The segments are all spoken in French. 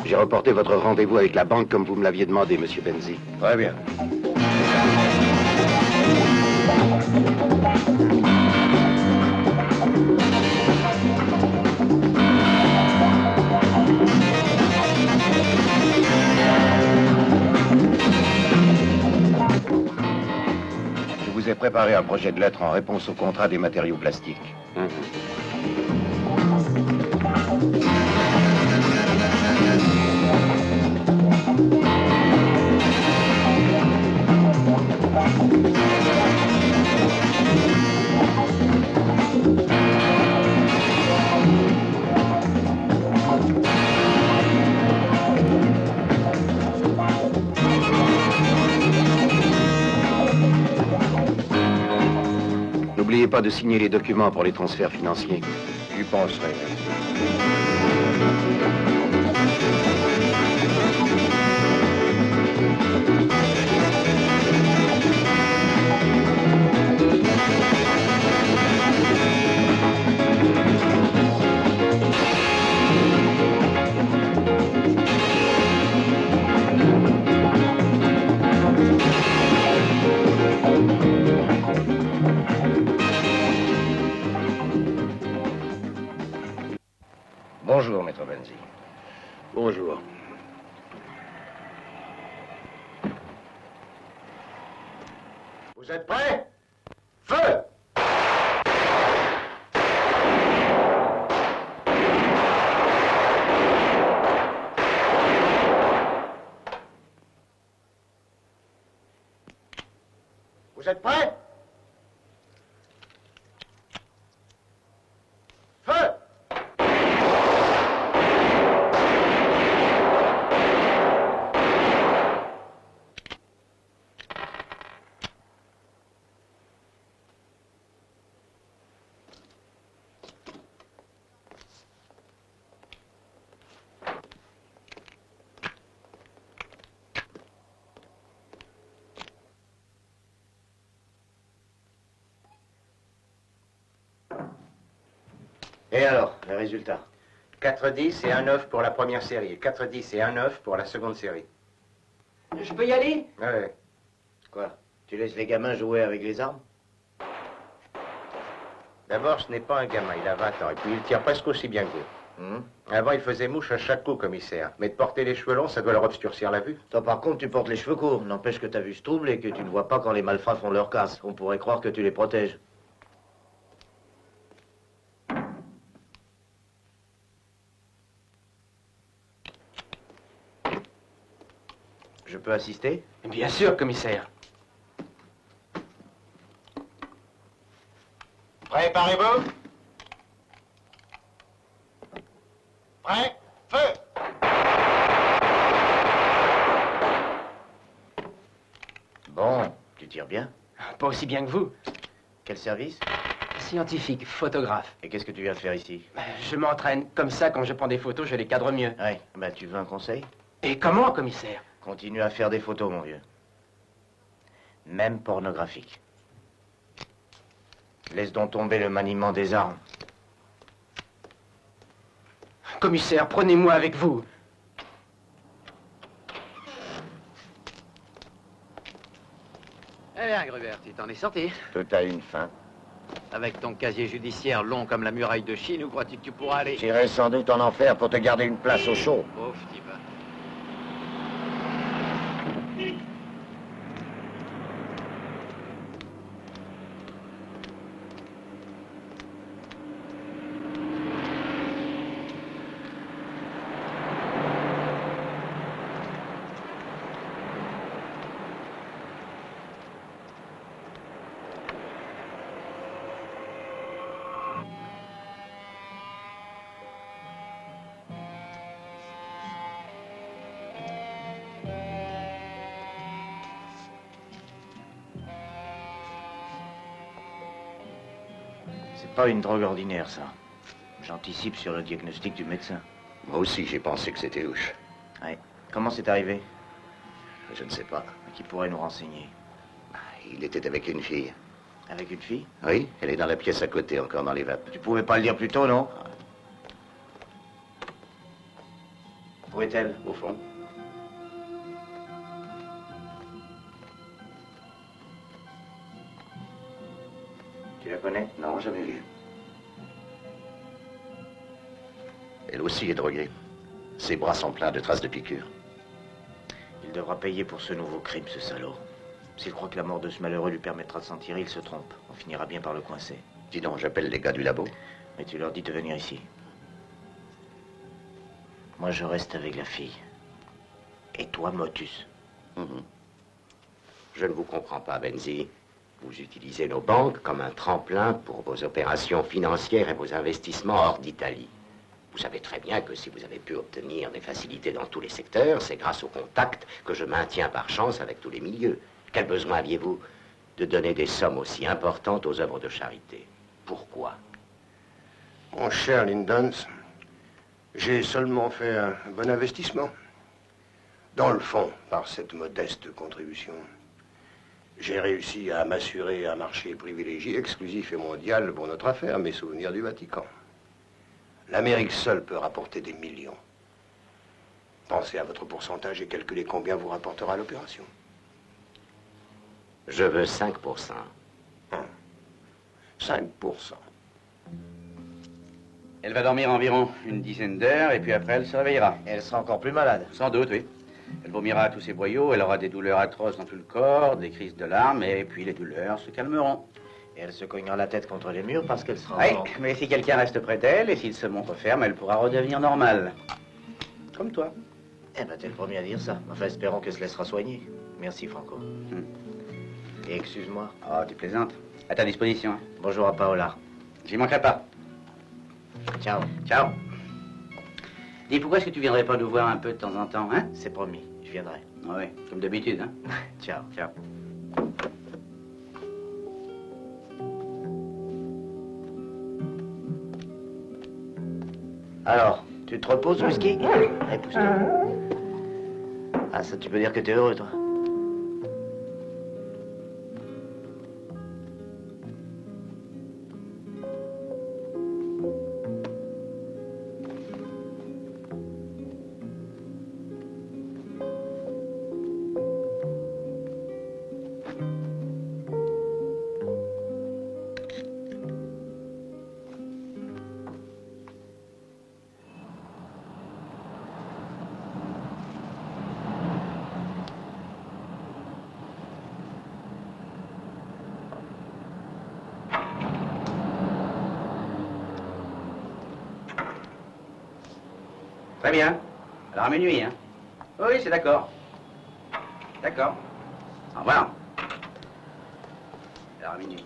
J'ai reporté votre rendez-vous avec la banque comme vous me l'aviez demandé, monsieur Benzi. Très bien. Je vous ai préparé un projet de lettre en réponse au contrat des matériaux plastiques. N'oubliez pas de signer les documents pour les transferts financiers. J'y penserai. Bonjour, maître Benzi. Bonjour. Vous êtes prêts? Feu! Vous êtes prêts? Feu! Et alors, les résultats? 4-10 et 1-9 pour la première série. 4-10 et 1-9 pour la seconde série. Je peux y aller? Ouais. Quoi? Tu laisses les gamins jouer avec les armes? D'abord, ce n'est pas un gamin, il a 20 ans, et puis il tire presque aussi bien que vous. Avant, il faisait mouche à chaque coup, commissaire. Mais de porter les cheveux longs, ça doit leur obscurcir la vue. Toi, par contre, tu portes les cheveux courts. N'empêche que ta vue se trouble et que tu ne vois pas quand les malfrats font leur casse. On pourrait croire que tu les protèges. Je peux assister? Bien sûr, commissaire. Préparez-vous. Prêt? Feu! Bon, tu tires bien. Pas aussi bien que vous. Quel service? Scientifique, photographe. Et qu'est-ce que tu viens de faire ici? Je m'entraîne. Comme ça, quand je prends des photos, je les cadre mieux. Ouais, bah tu veux un conseil? Et comment, commissaire? Continue à faire des photos, mon vieux. Même pornographiques. Laisse donc tomber le maniement des armes. Commissaire, prenez-moi avec vous. Eh bien, Grubert, tu t'en es sorti. Tout a une fin. Avec ton casier judiciaire long comme la muraille de Chine, où crois-tu que tu pourras aller? J'irai sans doute en enfer pour te garder une place au chaud. Pauvre type. C'est pas une drogue ordinaire, ça. J'anticipe sur le diagnostic du médecin. Moi aussi, j'ai pensé que c'était louche. Ouais. Comment c'est arrivé? Je ne sais pas. Qui pourrait nous renseigner? Il était avec une fille. Avec une fille? Oui, elle est dans la pièce à côté, encore dans les vapes. Tu pouvais pas le dire plus tôt, non? Où est-elle? Au fond. Tu la connais? Non, jamais vu. Elle aussi est droguée. Ses bras sont pleins de traces de piqûres. Il devra payer pour ce nouveau crime, ce salaud. S'il croit que la mort de ce malheureux lui permettra de s'en tirer, il se trompe. On finira bien par le coincer. Dis donc, j'appelle les gars du labo. Mais tu leur dis de venir ici. Moi, je reste avec la fille. Et toi, Motus. Je ne vous comprends pas, Benzi. Vous utilisez nos banques comme un tremplin pour vos opérations financières et vos investissements hors d'Italie. Vous savez très bien que si vous avez pu obtenir des facilités dans tous les secteurs, c'est grâce aux contacts que je maintiens par chance avec tous les milieux. Quel besoin aviez-vous de donner des sommes aussi importantes aux œuvres de charité? Pourquoi? Mon cher Lindons, j'ai seulement fait un bon investissement. Dans le fond, par cette modeste contribution, j'ai réussi à m'assurer un marché privilégié, exclusif et mondial pour notre affaire, mes souvenirs du Vatican. L'Amérique seule peut rapporter des millions. Pensez à votre pourcentage et calculez combien vous rapportera l'opération. Je veux 5%. 5%. Elle va dormir environ une dizaine d'heures et puis après elle se réveillera. Elle sera encore plus malade. Sans doute, oui. Elle vomira tous ses boyaux, elle aura des douleurs atroces dans tout le corps, des crises de larmes, et puis les douleurs se calmeront. Et elle se cognera la tête contre les murs parce qu'elle sera... Oui, mais si quelqu'un reste près d'elle et s'il se montre ferme, elle pourra redevenir normale. Comme toi. Eh ben, t'es le premier à dire ça. Enfin, espérons qu'elle se laissera soigner. Merci, Franco. Et excuse-moi. Oh, tu plaisantes. À ta disposition. Hein. Bonjour à Paola. J'y manquerai pas. Ciao. Ciao. Dis, pourquoi est-ce que tu viendrais pas nous voir un peu de temps en temps, hein? C'est promis, je viendrai. Ah oui, comme d'habitude, hein? Ciao. Ciao. Alors, tu te reposes, whisky? Allez, pousse-toi. Ah, ça, tu peux dire que t'es heureux, toi. Très bien. Alors à minuit, hein? Oui, c'est d'accord. D'accord. Au revoir. Alors à minuit.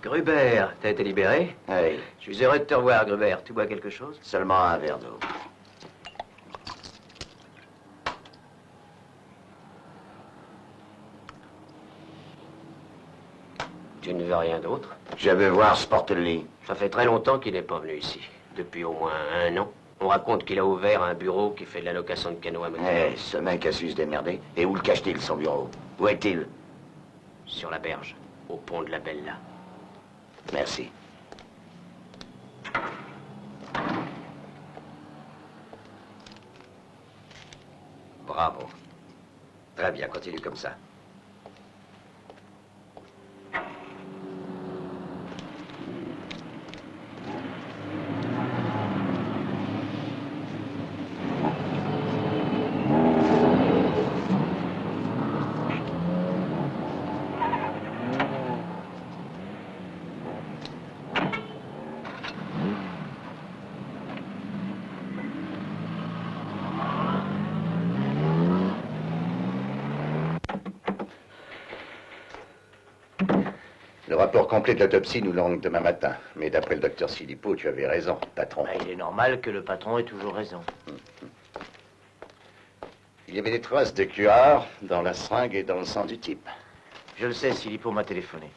Gruber, t'as été libéré? Oui, Je suis heureux de te revoir, Gruber. Tu bois quelque chose? seulement un verre d'eau. Tu ne veux rien d'autre? Je veux voir Sportelli. Ça fait très longtemps qu'il n'est pas venu ici. Depuis au moins 1 an. On raconte qu'il a ouvert un bureau qui fait de la location de canots à moteur. Eh, ce mec a su se démerder. Et où le cache-t-il, son bureau? Où est-il? Sur la berge, au pont de la Bella. Merci. Bravo. Très bien, continue comme ça. Le rapport complet de l'autopsie nous l'ont demain matin. Mais d'après le docteur Silipo, tu avais raison, patron. Bah, il est normal que le patron ait toujours raison. Il y avait des traces de cuir dans la seringue et dans le sang du type. Je le sais, Silipo m'a téléphoné.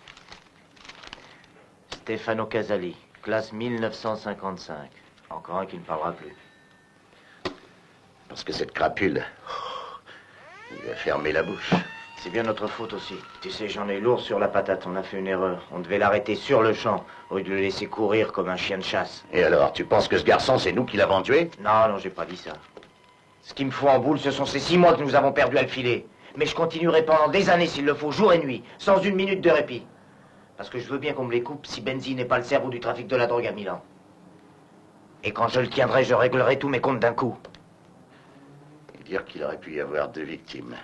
Stefano Casali, classe 1955. Encore un qui ne parlera plus. Parce que cette crapule, il lui a fermé la bouche. C'est bien notre faute aussi. Tu sais, j'en ai lourd sur la patate. On a fait une erreur. On devait l'arrêter sur le champ, au lieu de le laisser courir comme un chien de chasse. Et alors, tu penses que ce garçon, c'est nous qui l'avons tué? Non, non, j'ai pas dit ça. Ce qui me fout en boule, ce sont ces 6 mois que nous avons perdus à le filer. Mais je continuerai pendant des années, s'il le faut, jour et nuit, sans une minute de répit. Parce que je veux bien qu'on me les coupe si Benzi n'est pas le cerveau du trafic de la drogue à Milan. Et quand je le tiendrai, je réglerai tous mes comptes d'un coup. Et dire qu'il aurait pu y avoir 2 victimes.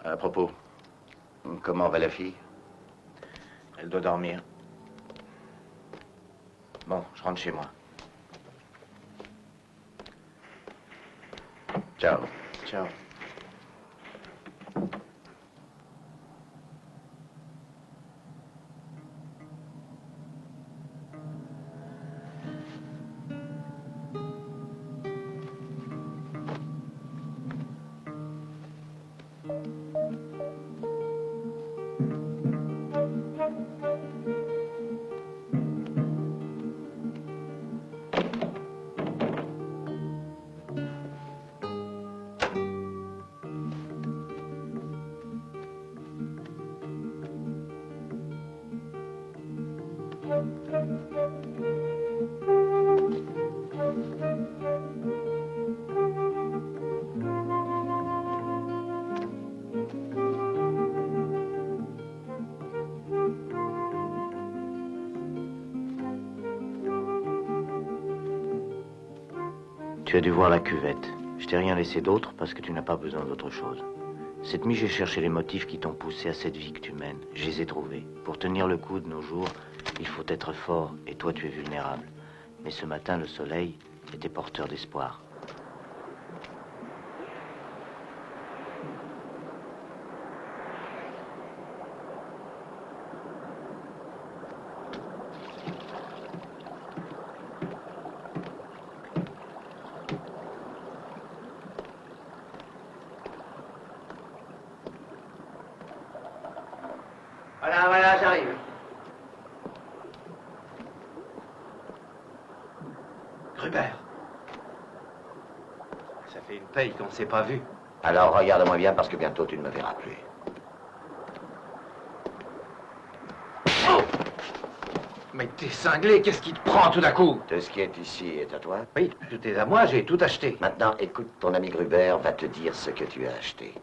À propos, comment va la fille? Elle doit dormir. Bon, je rentre chez moi. Ciao. Ciao. Tu as dû voir la cuvette. Je t'ai rien laissé d'autre parce que tu n'as pas besoin d'autre chose. Cette nuit, j'ai cherché les motifs qui t'ont poussé à cette vie que tu mènes. Je les ai trouvés. Pour tenir le coup de nos jours, il faut être fort et toi, tu es vulnérable. Mais ce matin, le soleil était porteur d'espoir. Voilà, j'arrive. Gruber. Ça fait une paye qu'on ne s'est pas vu. Alors regarde-moi bien parce que bientôt tu ne me verras plus. Mais t'es cinglé, qu'est-ce qui te prend tout d'un coup? Tout ce qui est ici est à toi. Oui, tout est à moi, j'ai tout acheté. Maintenant, écoute, ton ami Gruber va te dire ce que tu as acheté.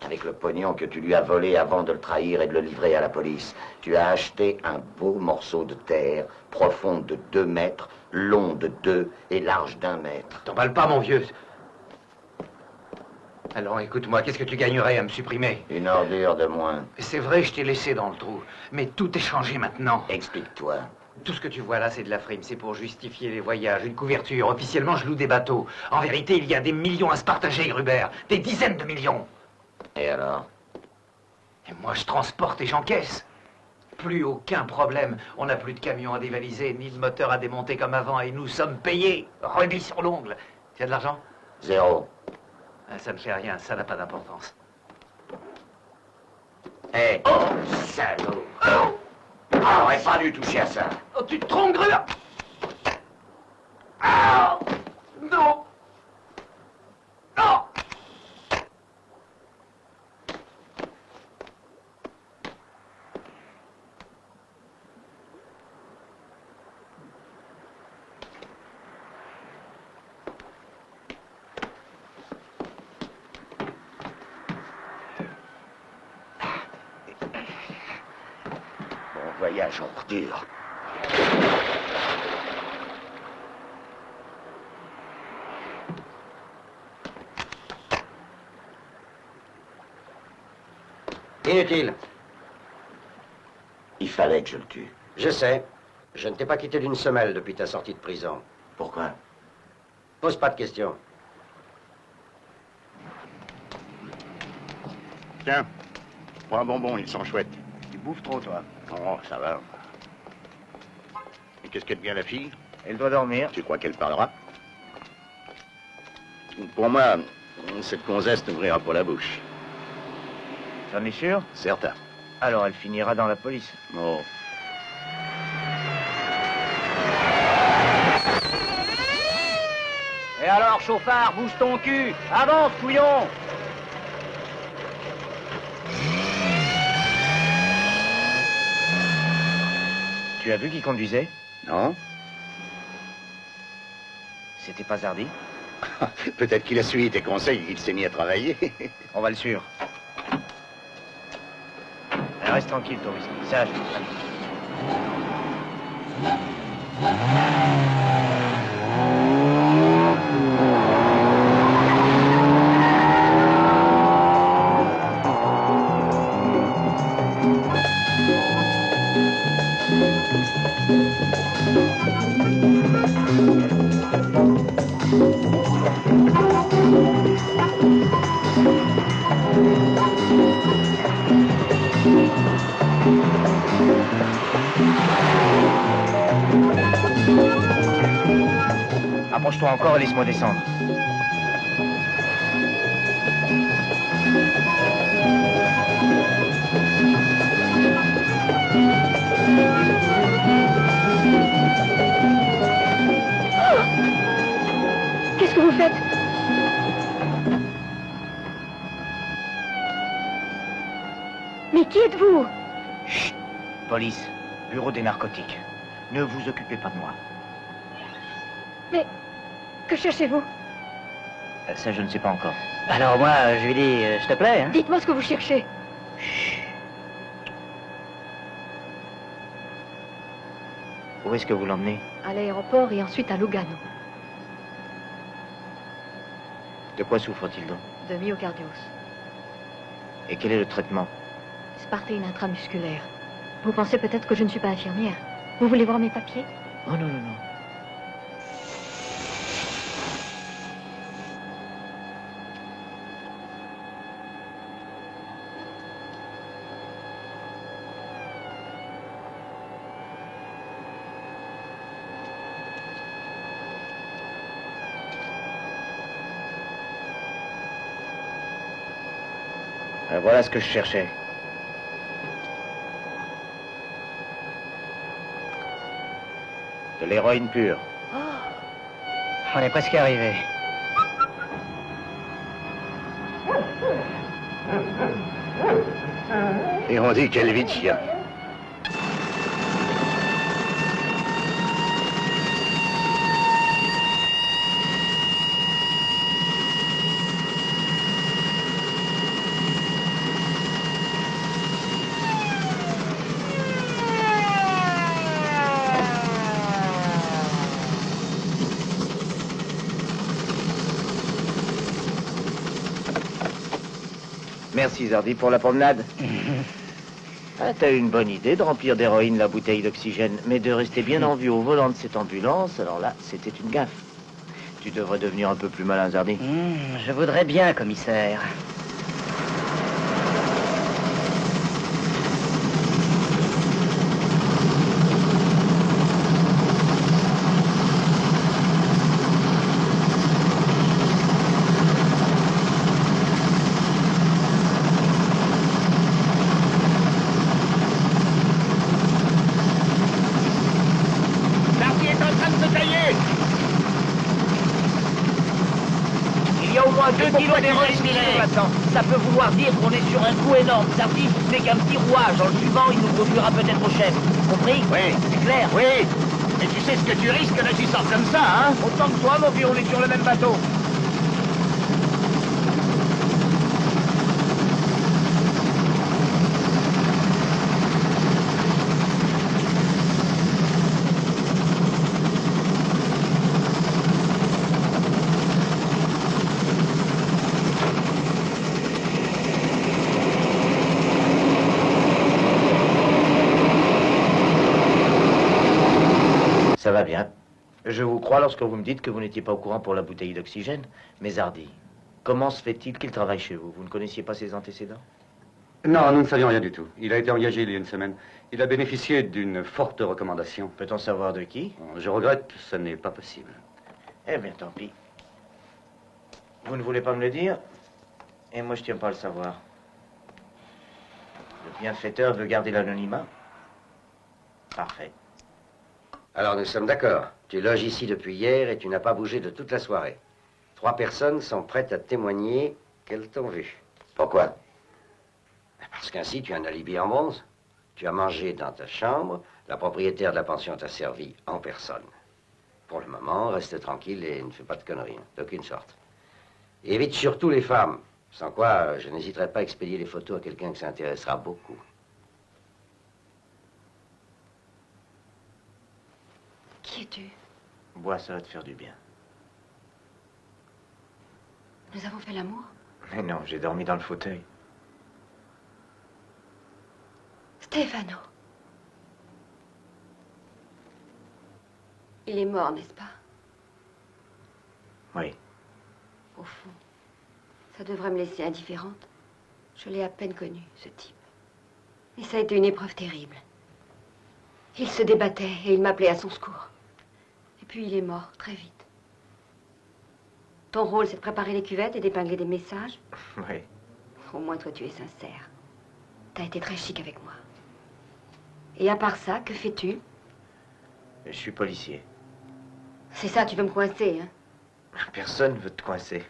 Avec le pognon que tu lui as volé avant de le trahir et de le livrer à la police, tu as acheté un beau morceau de terre, profond de 2 mètres, long de 2 et large d'1 mètre. T'emballes pas, mon vieux. Alors écoute-moi, qu'est-ce que tu gagnerais à me supprimer? Une ordure de moins. C'est vrai, je t'ai laissé dans le trou. Mais tout est changé maintenant. Explique-toi. Tout ce que tu vois là, c'est de la frime. C'est pour justifier les voyages, une couverture. Officiellement, je loue des bateaux. En vérité, il y a des millions à se partager, Gruber. Des dizaines de millions. Et alors? Et moi, je transporte et j'encaisse. Plus aucun problème. On n'a plus de camions à dévaliser, ni de moteur à démonter comme avant, et nous sommes payés. Remis sur l'ongle. Tu as de l'argent? 0. Ah, ça ne fait rien, ça n'a pas d'importance. Hé, salaud! On n'aurait pas dû toucher à ça. Oh, tu te trompes, Gruber! Ah! Non! Non! Bon voyage, ordure. Inutile. Il fallait que je le tue. Je sais. Je ne t'ai pas quitté d'une semelle depuis ta sortie de prison. Pourquoi? Pose pas de questions. Tiens, prends un bonbon, ils sont chouettes. Tu bouffes trop, toi. Oh, ça va. Et qu'est-ce qu'elle devient, la fille? Elle doit dormir. Tu crois qu'elle parlera? Pour moi, cette gonzesse n'ouvrira pas la bouche. T'en es sûr? Certain. Alors elle finira dans la police. Oh. Et alors, Alors, chauffard, bouge ton cul. Avance, couillon. Tu as vu qui conduisait? Non? C'était pas Zardy? Peut-être qu'il a suivi tes conseils et qu'il s'est mis à travailler. On va le suivre. Reste tranquille, touriste. Sage. Approche-toi encore et laisse-moi descendre. Qu'est-ce que vous faites? Mais qui êtes-vous? Chut! Police, bureau des narcotiques. Ne vous occupez pas de moi. Mais que cherchez-vous? Ça, je ne sais pas encore. Alors moi, je lui dis, s'il te plaît, hein. Dites-moi ce que vous cherchez. Où est-ce que vous l'emmenez? À l'aéroport et ensuite à Lugano. De quoi souffre-t-il donc? De myocardiose. Et quel est le traitement? Spartine intramusculaire. Vous pensez peut-être que je ne suis pas infirmière. Vous voulez voir mes papiers? Oh non, non, non. Voilà ce que je cherchais. De l'héroïne pure. On est presque arrivé. Et on dit quelle vie de chien. Merci Zardy pour la promenade. Ah, t'as eu une bonne idée de remplir d'héroïne la bouteille d'oxygène, mais de rester bien en vue au volant de cette ambulance, alors là, c'était une gaffe. Tu devrais devenir un peu plus malin, Zardy. Je voudrais bien, commissaire. Il y a au moins 2 kilos d'héroïne maintenant. Ça peut vouloir dire qu'on est sur un coup énorme. Zardy n'est qu'un petit rouage. En le suivant, il nous conduira peut-être au chef. Compris? Oui. C'est clair? Oui. Mais tu sais ce que tu risques d'agissant comme ça, hein? Autant que toi, mon vieux, on est sur le même bateau. Ça va bien. Je vous crois lorsque vous me dites que vous n'étiez pas au courant pour la bouteille d'oxygène. Mais Zardy, comment se fait-il qu'il travaille chez vous? Vous ne connaissiez pas ses antécédents? Non, nous ne savions rien du tout. Il a été engagé il y a une semaine. Il a bénéficié d'une forte recommandation. Peut-on savoir de qui? Je regrette, ce n'est pas possible. Eh bien, tant pis. Vous ne voulez pas me le dire? Et moi, je tiens pas à le savoir. Le bienfaiteur veut garder l'anonymat? Parfait. Alors nous sommes d'accord. Tu loges ici depuis hier et tu n'as pas bougé de toute la soirée. 3 personnes sont prêtes à témoigner qu'elles t'ont vu. Pourquoi? Parce qu'ainsi, tu as un alibi en bronze. Tu as mangé dans ta chambre, la propriétaire de la pension t'a servi en personne. Pour le moment, reste tranquille et ne fais pas de conneries, d'aucune sorte. Et évite surtout les femmes, sans quoi je n'hésiterai pas à expédier les photos à quelqu'un qui s'intéressera beaucoup. Qui es-tu? Bois, ça va te faire du bien. Nous avons fait l'amour? Mais non, j'ai dormi dans le fauteuil. Stefano. Il est mort, n'est-ce pas? Oui. Au fond, ça devrait me laisser indifférente. Je l'ai à peine connu, ce type. Et ça a été une épreuve terrible. Il se débattait et il m'appelait à son secours. Et puis il est mort, très vite. Ton rôle, c'est de préparer les cuvettes et d'épingler des messages? Oui. Au moins, toi, tu es sincère. T'as été très chic avec moi. Et à part ça, que fais-tu? Je suis policier. C'est ça, tu veux me coincer, hein? Personne ne veut te coincer.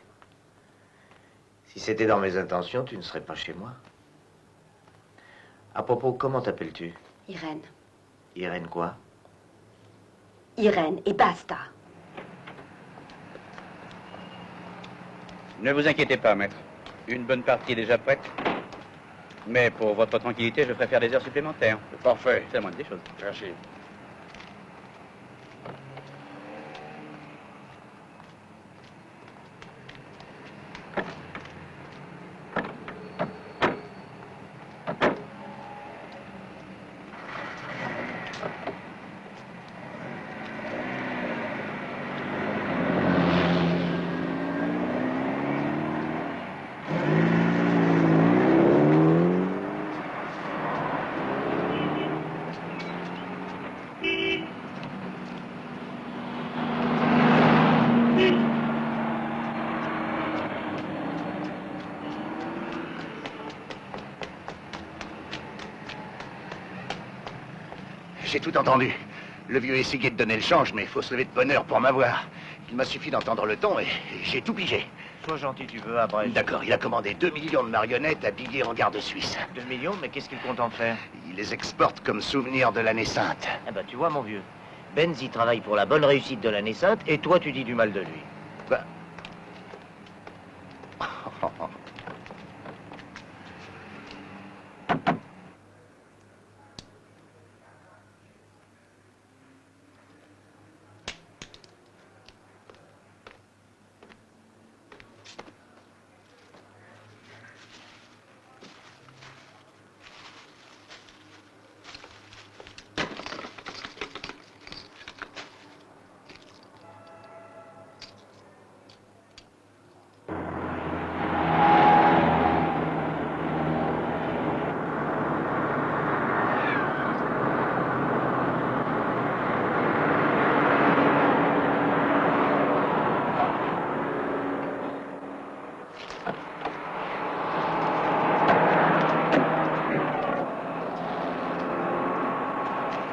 Si c'était dans mes intentions, tu ne serais pas chez moi. À propos, comment t'appelles-tu? Irène. Irène quoi? Irène, et basta. Ne vous inquiétez pas, maître. Une bonne partie est déjà prête. Mais pour votre tranquillité, je préfère des heures supplémentaires. Parfait. C'est la moindre des choses. Merci. J'ai tout entendu. Le vieux essayait de donner le change, mais il faut se lever de bonne heure pour m'avoir. Il m'a suffi d'entendre le ton et j'ai tout pigé. Sois gentil, tu veux, à Brest. D'accord, il a commandé 2 millions de marionnettes habillées en garde suisse. 2 millions, mais qu'est-ce qu'il compte en faire? Il les exporte comme souvenir de l'année sainte. Eh ben, tu vois, mon vieux, Benz, il travaille pour la bonne réussite de l'année sainte, et toi, tu dis du mal de lui. Bah...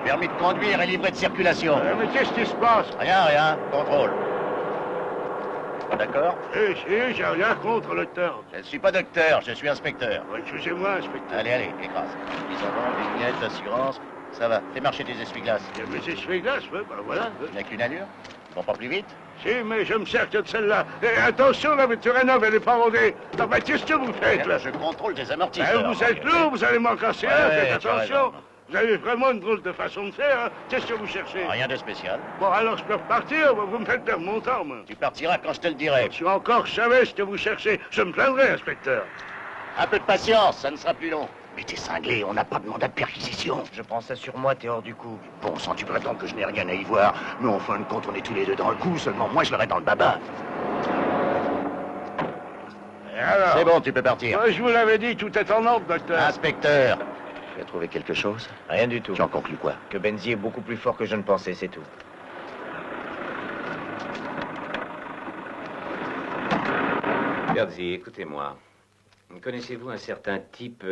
Permis de conduire et livret de circulation. Mais qu'est-ce qui se passe? Rien, rien. Contrôle. Pas d'accord? Si, j'ai rien contre le temps. Je ne suis pas docteur, je suis inspecteur. Excusez-moi, inspecteur. Allez, allez, écrase. Ils en ont, vignettes, assurance. Ça va, fais marcher tes essuie-glaces. Il y a mes essuie-glaces, ben voilà. Il n'y a qu'une allure? Ils vont pas plus vite? Si, mais je me sers que de celle-là. Et attention, la voiture rénove, elle est pas rodée. Ah ben, qu'est-ce que vous faites, là? Je contrôle tes amortisseurs. Ben, vous êtes lourd, vous allez m'en casser un, faites tu as attention. raison. Vous avez vraiment une drôle de façon de faire, hein? Qu'est-ce que vous cherchez? Rien de spécial. Bon, alors je peux repartir, vous me faites perdre mon temps, moi. Tu partiras quand je te le dirai. Si encore je savais ce que vous cherchez, je me plaindrais, inspecteur. Un peu de patience, ça ne sera plus long. Mais t'es cinglé, on n'a pas de mandat de perquisition. Je prends ça sur moi, t'es hors du coup. Bon sang, tu prétends que je n'ai rien à y voir. Mais en fin de compte, on est tous les deux dans le coup, seulement moi je l'aurai dans le baba. Et alors? C'est bon, tu peux partir. Je vous l'avais dit, tout est en ordre, docteur. Inspecteur, tu as trouvé quelque chose? Rien du tout. Tu en conclus quoi? Que Benzi est beaucoup plus fort que je ne pensais, c'est tout. Berzi, écoutez-moi. Connaissez-vous un certain type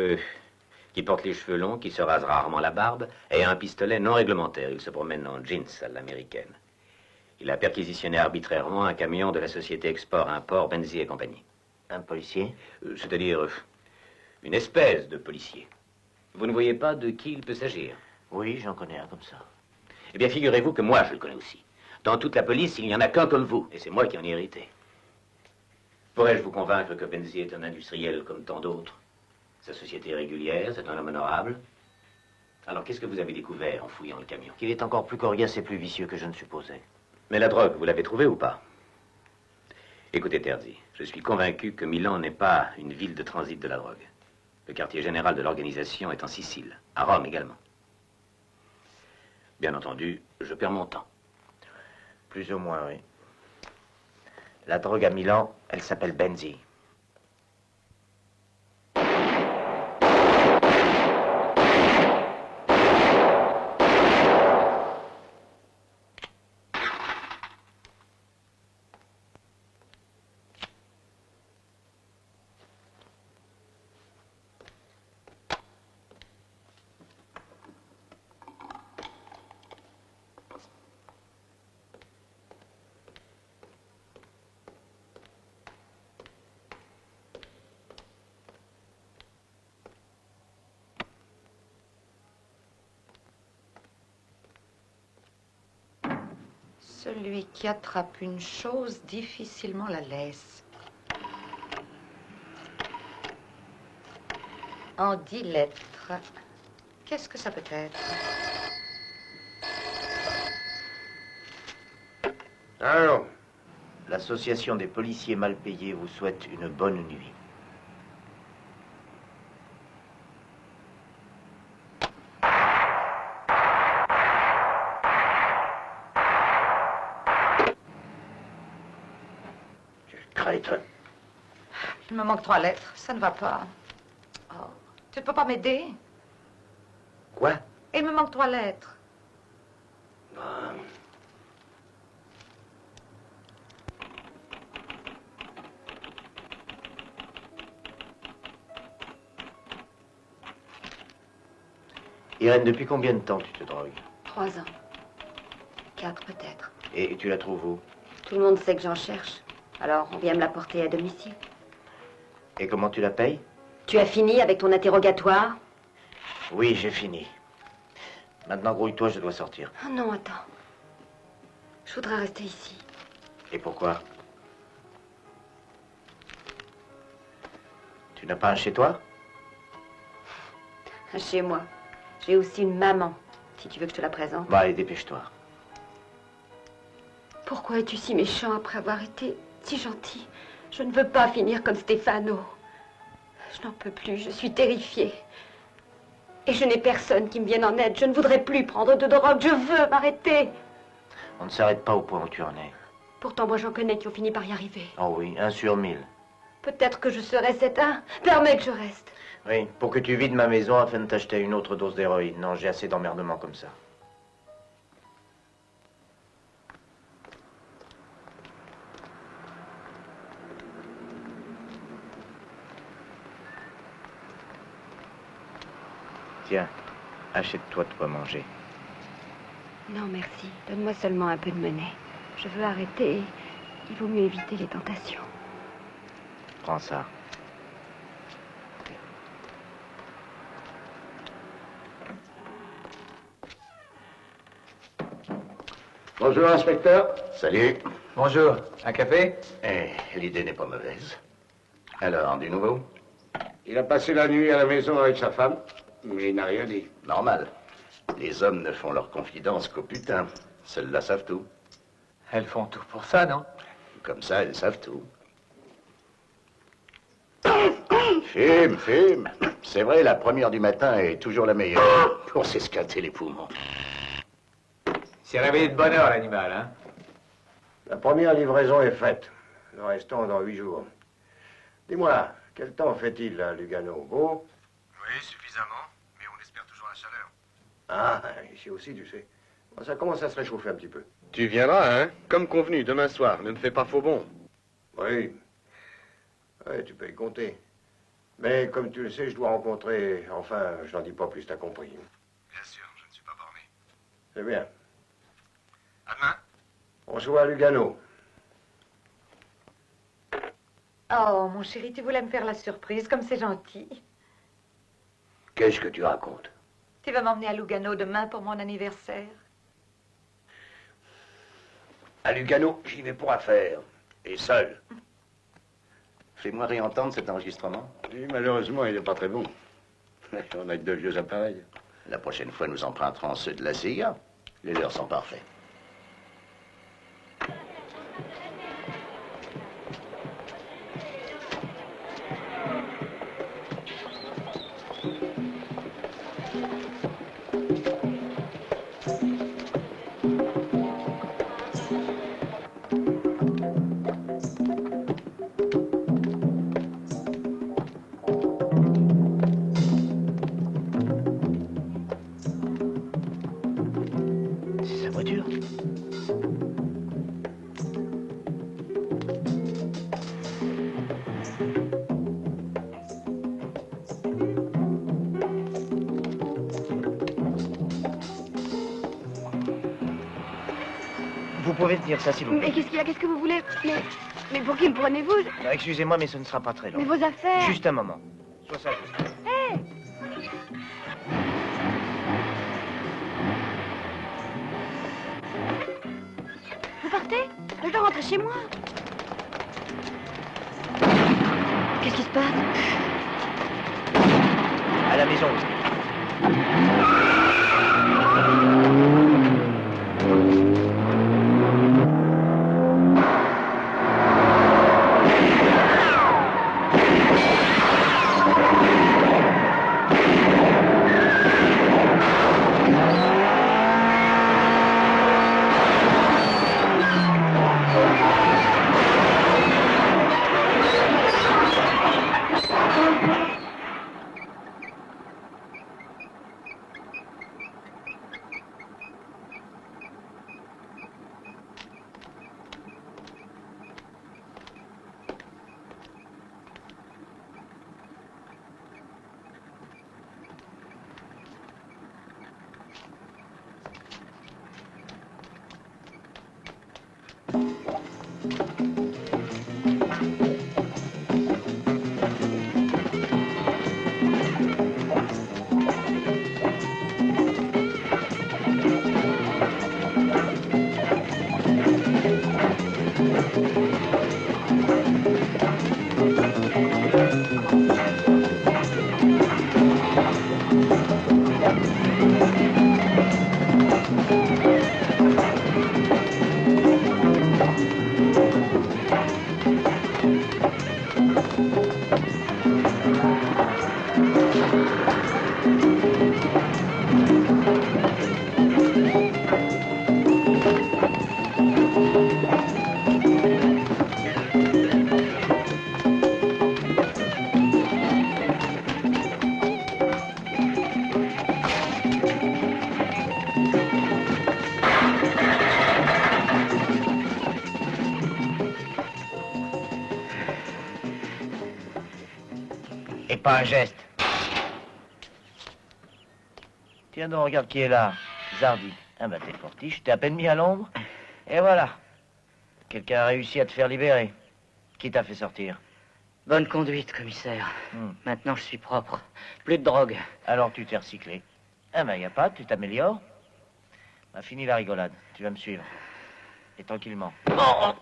qui porte les cheveux longs, qui se rase rarement la barbe, et a un pistolet non réglementaire? Il se promène en jeans à l'américaine. Il a perquisitionné arbitrairement un camion de la société Export-Import Benzi et compagnie. Un policier? C'est-à-dire une espèce de policier. Vous ne voyez pas de qui il peut s'agir? Oui, j'en connais un comme ça. Eh bien, figurez-vous que moi, je le connais aussi. Dans toute la police, il n'y en a qu'un comme vous, et c'est moi qui en ai hérité. Pourrais-je vous convaincre que Benzi est un industriel comme tant d'autres? Sa société est régulière, c'est un homme honorable. Alors, qu'est-ce que vous avez découvert en fouillant le camion? Qu'il est encore plus coriace et plus vicieux que je ne supposais. Mais la drogue, vous l'avez trouvée ou pas? Écoutez, Terzi, je suis convaincu que Milan n'est pas une ville de transit de la drogue. Le quartier général de l'organisation est en Sicile, à Rome également. Bien entendu, je perds mon temps. Plus ou moins, oui. La drogue à Milan, elle s'appelle Benzi. Celui qui attrape une chose difficilement la laisse. En 10 lettres. Qu'est-ce que ça peut être? Alors, l'association des policiers mal payés vous souhaite une bonne nuit. Il me manque 3 lettres, ça ne va pas. Oh, tu ne peux pas m'aider? Quoi? Il me manque 3 lettres. Irène, depuis combien de temps tu te drogues? 3 ans. 4 peut-être. Et tu la trouves où? Tout le monde sait que j'en cherche. Alors on vient me la porter à domicile. Et comment tu la payes? Tu as fini avec ton interrogatoire? Oui, j'ai fini. Maintenant, grouille-toi, je dois sortir. Oh non, attends. Je voudrais rester ici. Et pourquoi? Tu n'as pas un chez toi? Chez moi. J'ai aussi une maman, si tu veux que je te la présente. Bah, allez, dépêche-toi. Pourquoi es-tu si méchant après avoir été si gentil? Je ne veux pas finir comme Stefano. Je n'en peux plus, je suis terrifiée. Et je n'ai personne qui me vienne en aide. Je ne voudrais plus prendre de drogue. Je veux m'arrêter. On ne s'arrête pas au point où tu en es. Pourtant, moi, j'en connais qui ont fini par y arriver. Oh oui, 1 sur 1000. Peut-être que je serai cet un. Permets que je reste. Oui, pour que tu vides ma maison afin de t'acheter une autre dose d'héroïne. Non, j'ai assez d'emmerdements comme ça. Tiens, achète-toi de quoi manger. Non, merci. Donne-moi seulement un peu de monnaie. Je veux arrêter. Il vaut mieux éviter les tentations. Prends ça. Bonjour, inspecteur. Salut. Bonjour. Un café? L'idée n'est pas mauvaise. Alors, du nouveau? il a passé la nuit à la maison avec sa femme, mais il n'a rien dit. Normal. Les hommes ne font leur confidence qu'au putain. Celles-là savent tout. Elles font tout pour ça, non? Comme ça, elles savent tout. Fume, fume. C'est vrai, la première du matin est toujours la meilleure pour s'escater les poumons. C'est réveillé de bonne heure, l'animal, hein? La première livraison est faite. Le restant dans 8 jours. Dis-moi, quel temps fait-il à Lugano? Beau? Oui, suffisamment, mais on espère toujours la chaleur. Ah, ici aussi, tu sais. Bon, ça commence à se réchauffer un petit peu. Tu viendras, hein? Comme convenu, demain soir. Ne me fais pas faux bon. Oui. Oui, tu peux y compter. Mais comme tu le sais, je dois rencontrer... Enfin, je n'en dis pas plus, t'as compris. Bien sûr, je ne suis pas borné. C'est bien. À demain. On se voit à Lugano. Oh, mon chéri, tu voulais me faire la surprise, comme c'est gentil. Qu'est-ce que tu racontes? Tu vas m'emmener à Lugano demain pour mon anniversaire. À Lugano, j'y vais pour affaires. Et seul. Fais-moi réentendre cet enregistrement. Oui, malheureusement, il n'est pas très bon. On a que de vieux appareils. La prochaine fois, nous emprunterons ceux de la CIA. Les leurs sont parfaits. C'est sa voiture. Vous pouvez tenir ça, s'il vous plaît. Mais qu'est-ce qu'il y a? Qu'est-ce que vous voulez? Mais pour qui me prenez-vous? Excusez-moi, mais ce ne sera pas très long. Mais vos affaires... Juste un moment. Sois sage. Hé! Vous partez? Je dois rentrer chez moi. Qu'est-ce qui se passe? À la maison. Et pas un geste. Tiens donc, regarde qui est là. Zardi. Ah bah t'es fortiche, t'es à peine mis à l'ombre. Et voilà. Quelqu'un a réussi à te faire libérer. Qui t'a fait sortir? Bonne conduite, commissaire. Maintenant, je suis propre. Plus de drogue. Alors tu t'es recyclé. Ah ben y a pas, tu t'améliores. Bah fini la rigolade, tu vas me suivre. Et tranquillement. Oh, oh.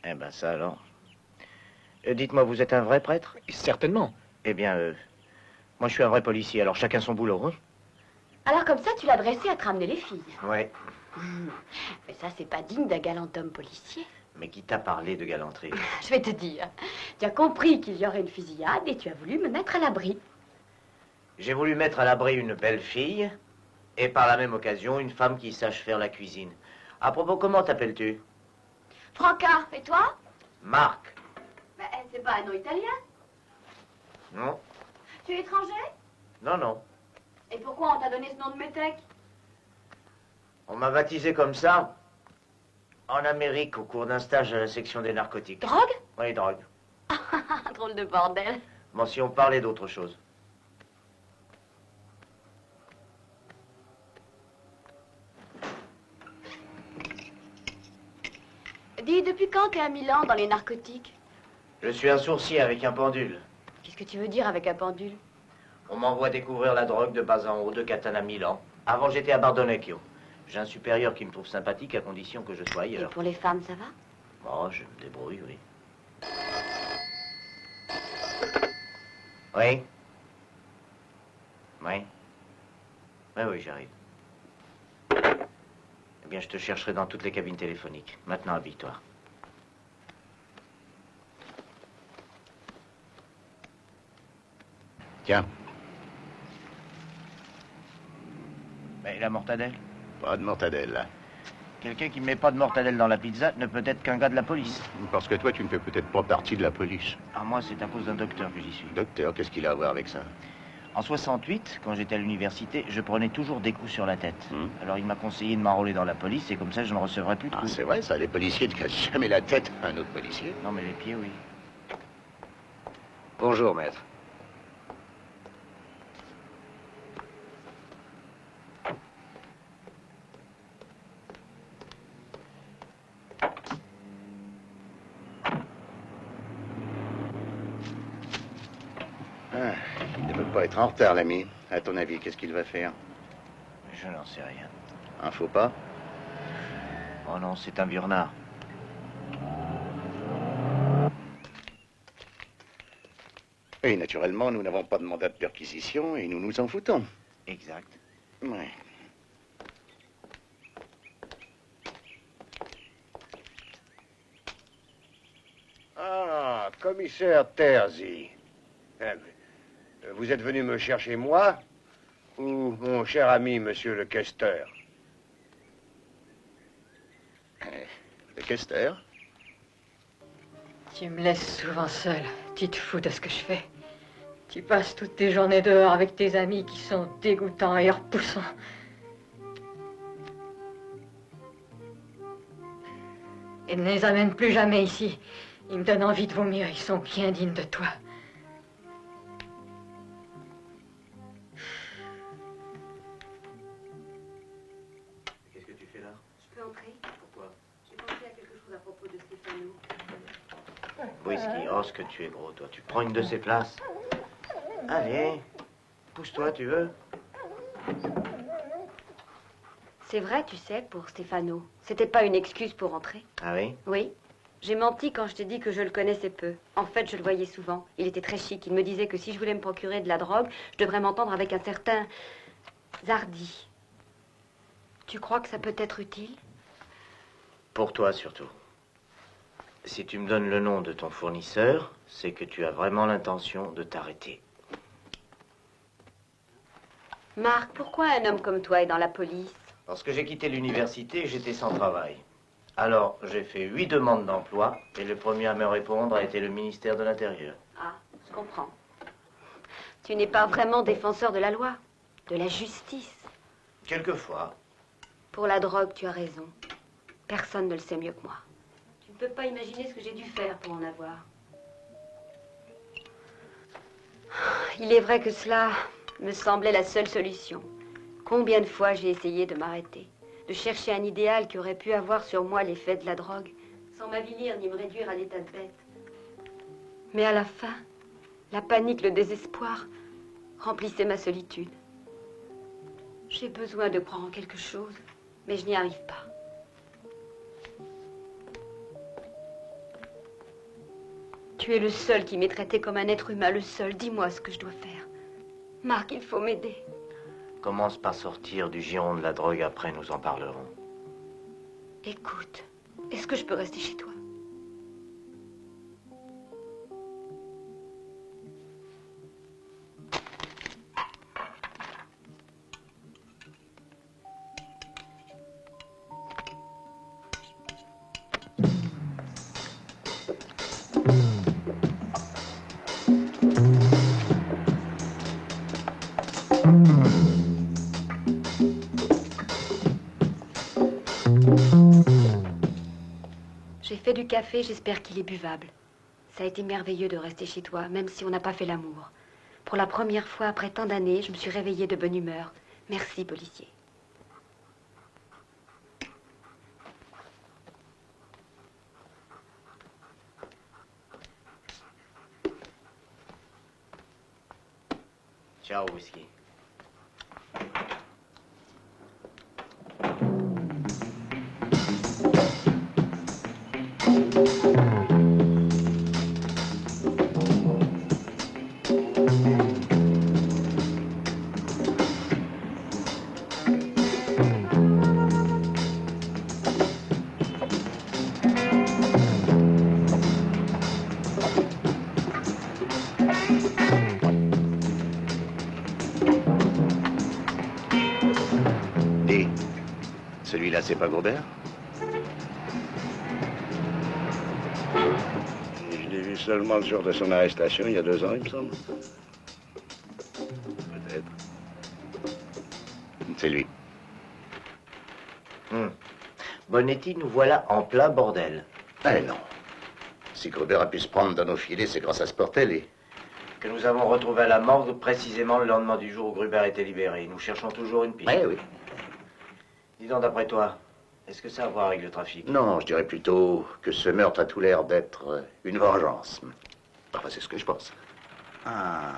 Eh ben ça alors. Dites-moi, vous êtes un vrai prêtre? Certainement. Eh bien, moi je suis un vrai policier, alors chacun son boulot, hein? Alors comme ça, tu l'as dressé à te ramener les filles. Ouais. Mais ça, c'est pas digne d'un galant homme policier. Mais qui t'a parlé de galanterie? Je vais te dire. Tu as compris qu'il y aurait une fusillade et tu as voulu me mettre à l'abri. J'ai voulu mettre à l'abri une belle fille et par la même occasion une femme qui sache faire la cuisine. À propos, comment t'appelles-tu? Franca, et toi? Marc. Mais c'est pas un nom italien? Non? Tu es étranger? Non, non. Et pourquoi on t'a donné ce nom de métèque? On m'a baptisé comme ça en Amérique au cours d'un stage à la section des narcotiques. Drogue? Oui, drogue. drôle de bordel. Bon, si on parlait d'autre chose. Dis, depuis quand t'es à Milan dans les narcotiques? Je suis un sourcier avec un pendule. Qu'est-ce que tu veux dire avec un pendule? On m'envoie découvrir la drogue de bas en haut de Catane à Milan. Avant, j'étais à Bardonecchio. J'ai un supérieur qui me trouve sympathique à condition que je sois ailleurs. Et pour les femmes, ça va? Oh, je me débrouille, oui. Oui? Oui? Oui, oui, j'arrive. Eh bien, je te chercherai dans toutes les cabines téléphoniques. Maintenant, habille-toi. Tiens. Mais la mortadelle? Pas de mortadelle, là. Quelqu'un qui ne met pas de mortadelle dans la pizza ne peut être qu'un gars de la police. Parce que toi, tu ne fais peut-être pas partie de la police. Ah, moi, c'est à cause d'un docteur que j'y suis. Docteur, qu'est-ce qu'il a à voir avec ça? En 68, quand j'étais à l'université, je prenais toujours des coups sur la tête. Alors il m'a conseillé de m'enrôler dans la police et comme ça je ne recevrais plus de coups. Ah, c'est vrai ça, les policiers ne cassent jamais la tête à un autre policier. Non mais les pieds, oui. Bonjour, maître. Ah, il ne veut pas être en retard, l'ami. À ton avis, qu'est-ce qu'il va faire? Je n'en sais rien. Un faux pas? Oh non, c'est un vieux renard. Et naturellement, nous n'avons pas de mandat de perquisition et nous nous en foutons. Exact. Ouais. Ah, commissaire Terzi. Vous êtes venu me chercher moi ou mon cher ami, monsieur le questeur? Le questeur? Tu me laisses souvent seul. Tu te fous de ce que je fais. Tu passes toutes tes journées dehors avec tes amis qui sont dégoûtants et repoussants. Et ne les amène plus jamais ici. Ils me donnent envie de vomir. Ils sont bien dignes de toi. Qu'est-ce que tu fais là? Je peux entrer? Pourquoi? J'ai pensé à quelque chose à propos de Stéphano. Whisky, oh ce que tu es gros, toi. Tu prends une de ces places. Allez, pousse-toi, tu veux? C'est vrai, tu sais, pour Stéphano. C'était pas une excuse pour entrer. Ah oui? Oui. J'ai menti quand je t'ai dit que je le connaissais peu. En fait, je le voyais souvent. Il était très chic. Il me disait que si je voulais me procurer de la drogue, je devrais m'entendre avec un certain Zardi. Tu crois que ça peut être utile? Pour toi surtout. Si tu me donnes le nom de ton fournisseur, c'est que tu as vraiment l'intention de t'arrêter. Marc, pourquoi un homme comme toi est dans la police? Parce que j'ai quitté l'université et j'étais sans travail. Alors, j'ai fait 8 demandes d'emploi et le premier à me répondre a été le ministère de l'Intérieur. Ah, je comprends. Tu n'es pas vraiment défenseur de la loi, de la justice. Quelquefois. Pour la drogue, tu as raison. Personne ne le sait mieux que moi. Tu ne peux pas imaginer ce que j'ai dû faire pour en avoir. Il est vrai que cela me semblait la seule solution. Combien de fois j'ai essayé de m'arrêter, de chercher un idéal qui aurait pu avoir sur moi l'effet de la drogue, sans m'avilir ni me réduire à l'état de bête. Mais à la fin, la panique, le désespoir remplissaient ma solitude. J'ai besoin de croire en quelque chose, mais je n'y arrive pas. Tu es le seul qui m'ait traité comme un être humain, le seul. Dis-moi ce que je dois faire. Marc, il faut m'aider. Commence par sortir du giron de la drogue, après nous en parlerons. Écoute, est-ce que je peux rester chez toi? J'ai fait du café, j'espère qu'il est buvable. Ça a été merveilleux de rester chez toi, même si on n'a pas fait l'amour. Pour la première fois après tant d'années, je me suis réveillée de bonne humeur. Merci, policier. Ciao, whisky. Dis, celui-là, c'est pas Grobert? Je l'ai vu seulement le jour de son arrestation, il y a 2 ans, il me semble. Peut-être. C'est lui. Bonetti, nous voilà en plein bordel. Eh non. Si Gruber a pu se prendre dans nos filets, c'est grâce à Sportelli. Que nous avons retrouvé à la morgue précisément le lendemain du jour où Gruber a été libéré. Nous cherchons toujours une piste. Eh oui. Dis donc, d'après toi, est-ce que ça a à voir avec le trafic? Non, je dirais plutôt que ce meurtre a tout l'air d'être une vengeance. Enfin, c'est ce que je pense. Ah,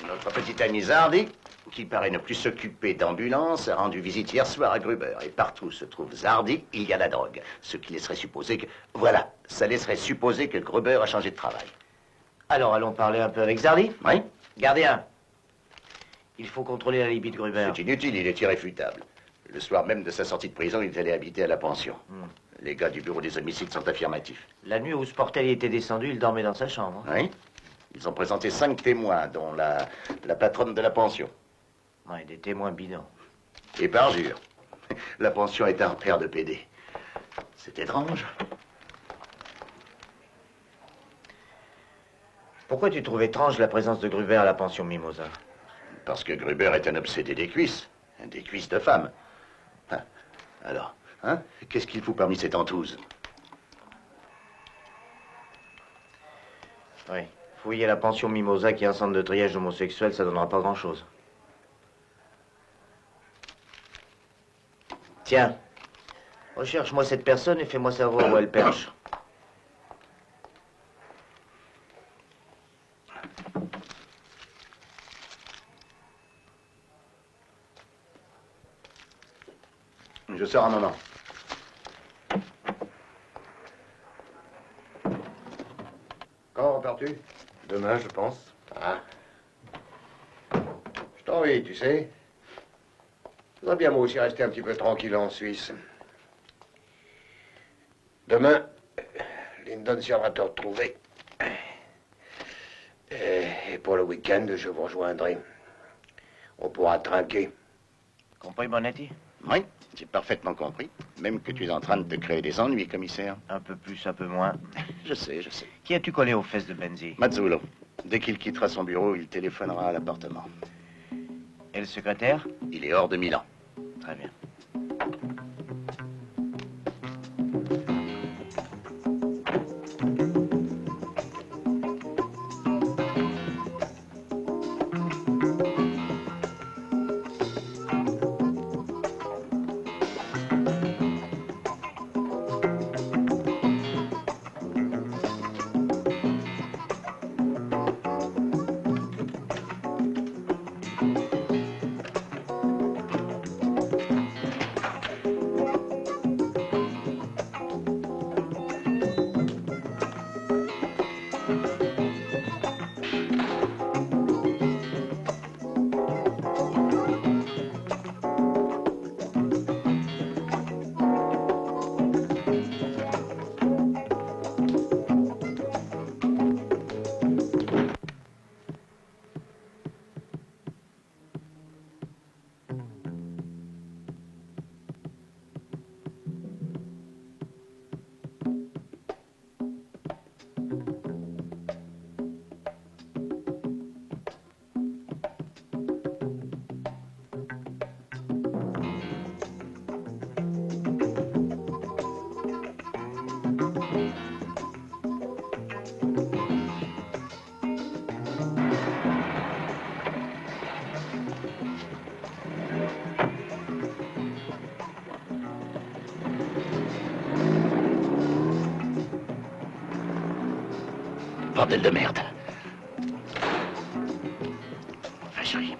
notre petit ami Zardi, qui paraît ne plus s'occuper d'ambulance, a rendu visite hier soir à Gruber. Et partout où se trouve Zardi, il y a la drogue. Ce qui laisserait supposer que... Voilà, ça laisserait supposer que Gruber a changé de travail. Alors, allons parler un peu avec Zardi? Oui. Gardien, il faut contrôler la libye de Gruber. C'est inutile, il est irréfutable. Le soir même de sa sortie de prison, il est allé habiter à la pension. Les gars du bureau des homicides sont affirmatifs. La nuit où Sportelli était descendu, il dormait dans sa chambre. Oui. Ils ont présenté 5 témoins, dont la patronne de la pension. Ouais, des témoins bidons. Et parjure. La pension est un repère de PD. C'est étrange. Pourquoi tu trouves étrange la présence de Gruber à la pension Mimosa? Parce que Gruber est un obsédé des cuisses de femmes. Ah, alors, hein? Qu'est-ce qu'il fout parmi ces tentouses? Oui. Fouiller la pension Mimosa, qui est un centre de triage homosexuel, ça donnera pas grand-chose. Tiens, recherche-moi cette personne et fais-moi savoir où elle perche. Je sors un moment. Quand repars-tu? Demain, je pense. Ah. Je t'envie, tu sais. Je voudrais bien moi aussi rester un petit peu tranquille en Suisse. Demain, Lyndon viendra te retrouver. Et pour le week-end, je vous rejoindrai. On pourra trinquer. Compris, Bonetti? Oui, j'ai parfaitement compris. Même que tu es en train de te créer des ennuis, commissaire. Un peu plus, un peu moins. Je sais, je sais. Qui as-tu collé aux fesses de Benzi? Mazzulo. Dès qu'il quittera son bureau, il téléphonera à l'appartement. Et le secrétaire? Il est hors de Milan. Très bien. bordel de merde. Ah, chérie.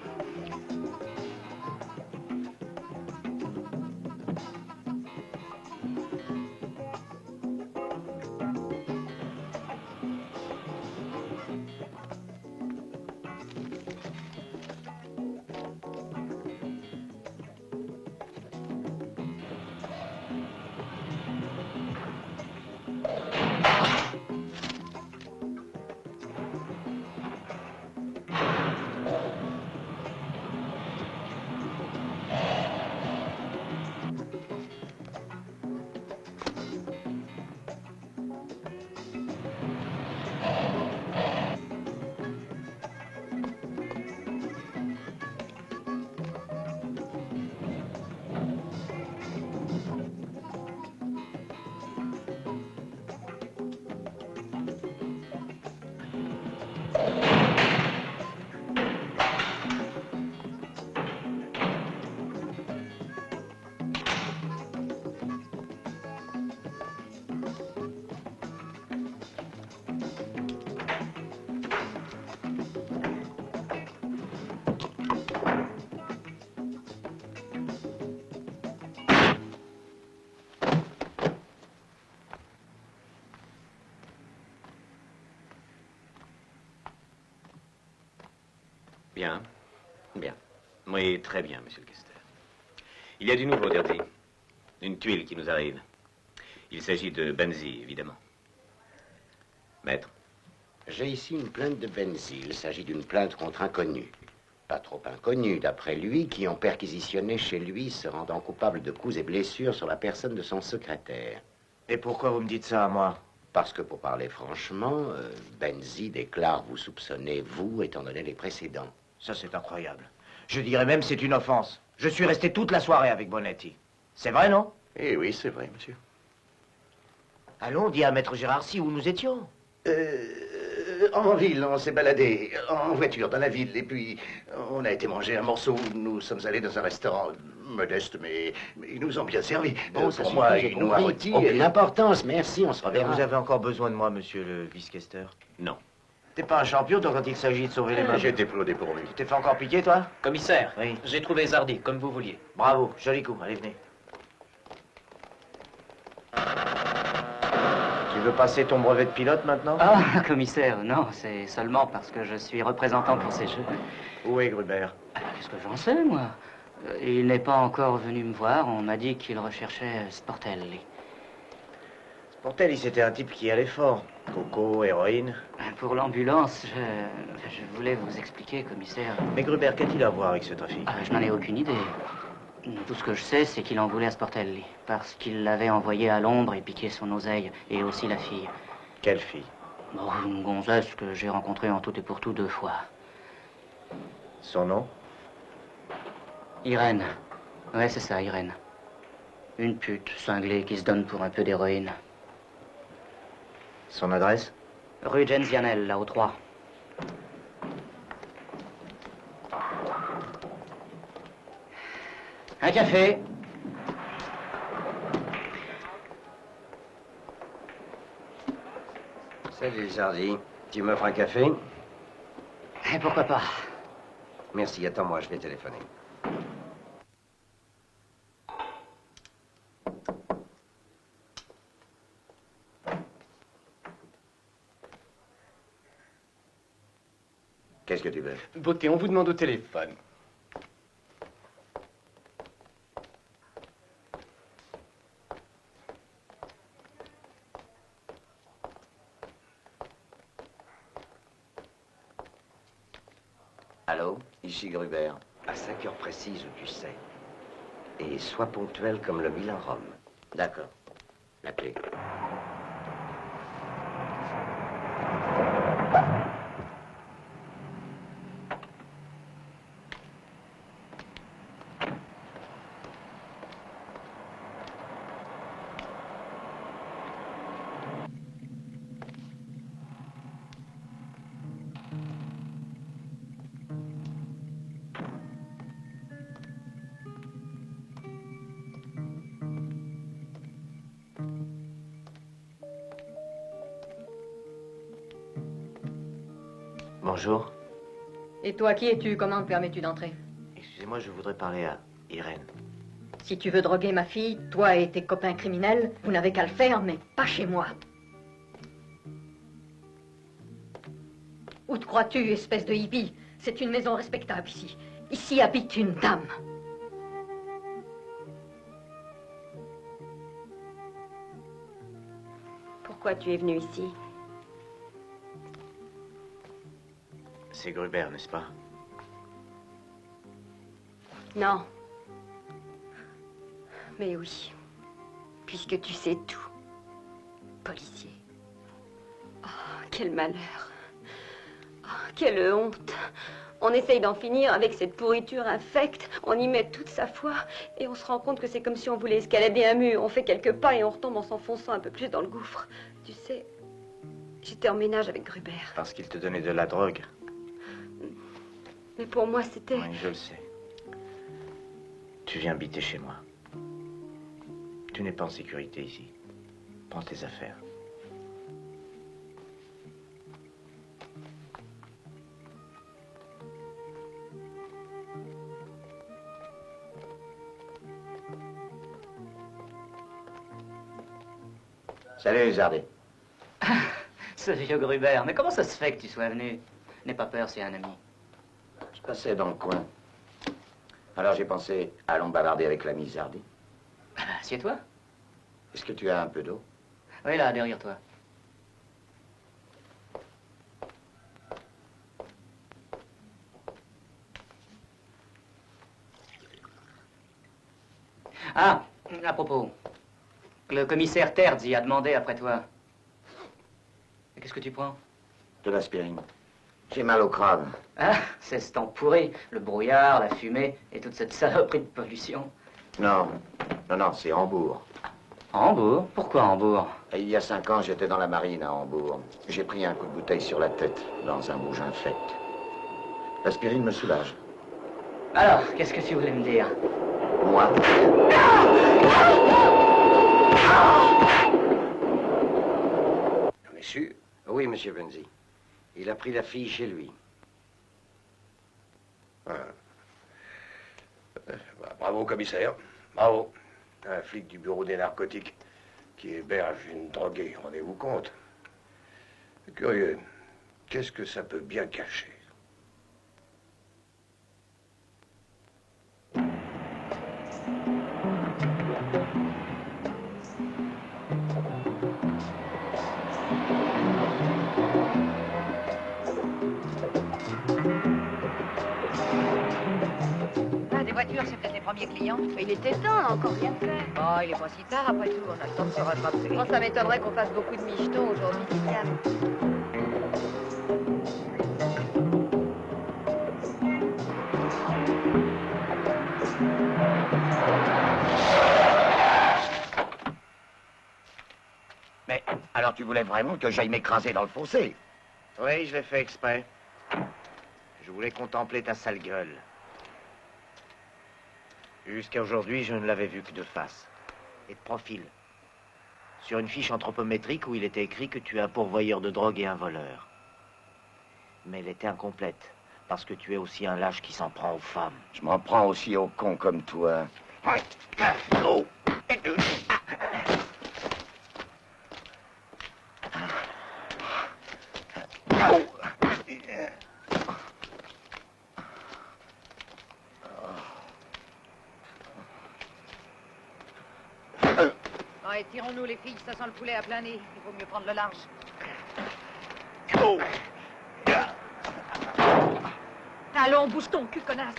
Bien. Bien. Oui, très bien, monsieur le questeur. Il y a du nouveau, Dirty. Une tuile qui nous arrive. Il s'agit de Benzi, évidemment. Maître. J'ai ici une plainte de Benzi. Il s'agit d'une plainte contre inconnu. Pas trop inconnu, d'après lui, qui ont perquisitionné chez lui, se rendant coupable de coups et blessures sur la personne de son secrétaire. Et pourquoi vous me dites ça à moi? Parce que, pour parler franchement, Benzi déclare vous soupçonner, vous, étant donné les précédents. Ça, c'est incroyable. Je dirais même c'est une offense. Je suis resté toute la soirée avec Bonetti. C'est vrai, non? Eh oui, c'est vrai, monsieur. Allons, dis à Maître Gérarcy où nous étions. En ville, on s'est baladé en voiture dans la ville, et puis on a été manger un morceau. Nous sommes allés dans un restaurant modeste, mais ils nous ont bien servi. Bon, ça pour suffit, moi, j'ai une noix compris. rôtie. Aucune importance, merci, on se reverra. Vous avez encore besoin de moi, monsieur le vice-questeur? Non. T'es pas un champion, toi, quand il s'agit de sauver les mains? J'ai été plaudé pour lui. Tu t'es fait encore piquer, toi? Commissaire, Oui. j'ai trouvé Zardy, comme vous vouliez. Bravo, joli coup, allez, venez. Tu veux passer ton brevet de pilote maintenant? Ah, commissaire, non, c'est seulement parce que je suis représentant pour ces jeux. Où est Gruber? Qu'est-ce que j'en sais, moi? Il n'est pas encore venu me voir, on m'a dit qu'il recherchait Sportelli. Sportelli, c'était un type qui allait fort. Coco, héroïne. Pour l'ambulance, je voulais vous expliquer, commissaire. Mais Gruber, qu'a-t-il à voir avec ce trafic? Je n'en ai aucune idée. Tout ce que je sais, c'est qu'il en voulait à Sportelli, parce qu'il l'avait envoyé à l'ombre et piqué son oseille, et aussi la fille. Quelle fille? Bon, une gonzesse que j'ai rencontrée en tout et pour tout 2 fois. Son nom? Irène. Ouais, c'est ça, Irène. Une pute cinglée qui se donne pour un peu d'héroïne. Son adresse? Rue Genzianel, là, au 3. Un café. Salut, Zardy. Tu m'offres un café? Et pourquoi pas? Merci, attends-moi, je vais téléphoner. Qu'est-ce que tu veux? Beauté, on vous demande au téléphone. Allô? Ici Gruber. À 5 heures précises où tu sais. Et sois ponctuel comme le Milan-Rome. D'accord. La clé. Bonjour. Et toi, qui es-tu? Comment te permets-tu d'entrer? Excusez-moi, je voudrais parler à Irène. Si tu veux droguer ma fille, toi et tes copains criminels, vous n'avez qu'à le faire, mais pas chez moi. Où te crois-tu, espèce de hippie? C'est une maison respectable ici. Ici habite une dame. Pourquoi tu es venu ici? C'est Gruber, n'est-ce pas? Non. Mais oui. Puisque tu sais tout. Policier. Oh, quel malheur. Oh, quelle honte. On essaye d'en finir avec cette pourriture infecte. On y met toute sa foi. Et on se rend compte que c'est comme si on voulait escalader un mur. On fait quelques pas et on retombe en s'enfonçant un peu plus dans le gouffre. Tu sais, j'étais en ménage avec Gruber. Parce qu'il te donnait de la drogue. Mais pour moi, c'était... Oui, je le sais. Tu viens habiter chez moi. Tu n'es pas en sécurité ici. Prends tes affaires. Salut, Zardy. Ce vieux Gruber, mais comment ça se fait que tu sois venu? N'aie pas peur, c'est un ami. Je passais dans le coin. Alors j'ai pensé, allons bavarder avec l'ami Zardy. Assieds-toi. Est-ce que tu as un peu d'eau? Oui, là, derrière toi. Ah, à propos, le commissaire Terzi a demandé après toi. Qu'est-ce que tu prends? De l'aspirine. J'ai mal au crâne. Ah, c'est ce temps pourri, le brouillard, la fumée et toute cette saloperie de pollution. Non, non, c'est Hambourg. Hambourg? Pourquoi Hambourg? Il y a 5 ans, j'étais dans la marine à Hambourg. J'ai pris un coup de bouteille sur la tête, dans un bouge infect. L'aspirine me soulage. Alors, qu'est-ce que tu voulais me dire? Moi? On est sûr? Oui, monsieur Benzi. Il a pris la fille chez lui. Ah. Bravo, commissaire. Bravo. Un flic du bureau des narcotiques qui héberge une droguée, rendez-vous compte? Curieux. Qu'est-ce que ça peut bien cacher? Voiture, c'est peut-être les premiers clients. Mais il était temps, on a encore rien fait. Oh, il est pas si tard après tout, on a le temps de se rattraper. Moi, ça m'étonnerait qu'on fasse beaucoup de michetons aujourd'hui, Diane. Mais alors tu voulais vraiment que j'aille m'écraser dans le fossé? Oui, je l'ai fait exprès. Je voulais contempler ta sale gueule. Jusqu'à aujourd'hui, je ne l'avais vu que de face. Et de profil. Sur une fiche anthropométrique où il était écrit que tu es un pourvoyeur de drogue et un voleur. Mais elle était incomplète. Parce que tu es aussi un lâche qui s'en prend aux femmes. Je m'en prends aussi aux cons comme toi. Oh. Allez, tirons-nous les filles, ça sent le poulet à plein nez. Il vaut mieux prendre le large. Allons, bouge ton cul, connasse.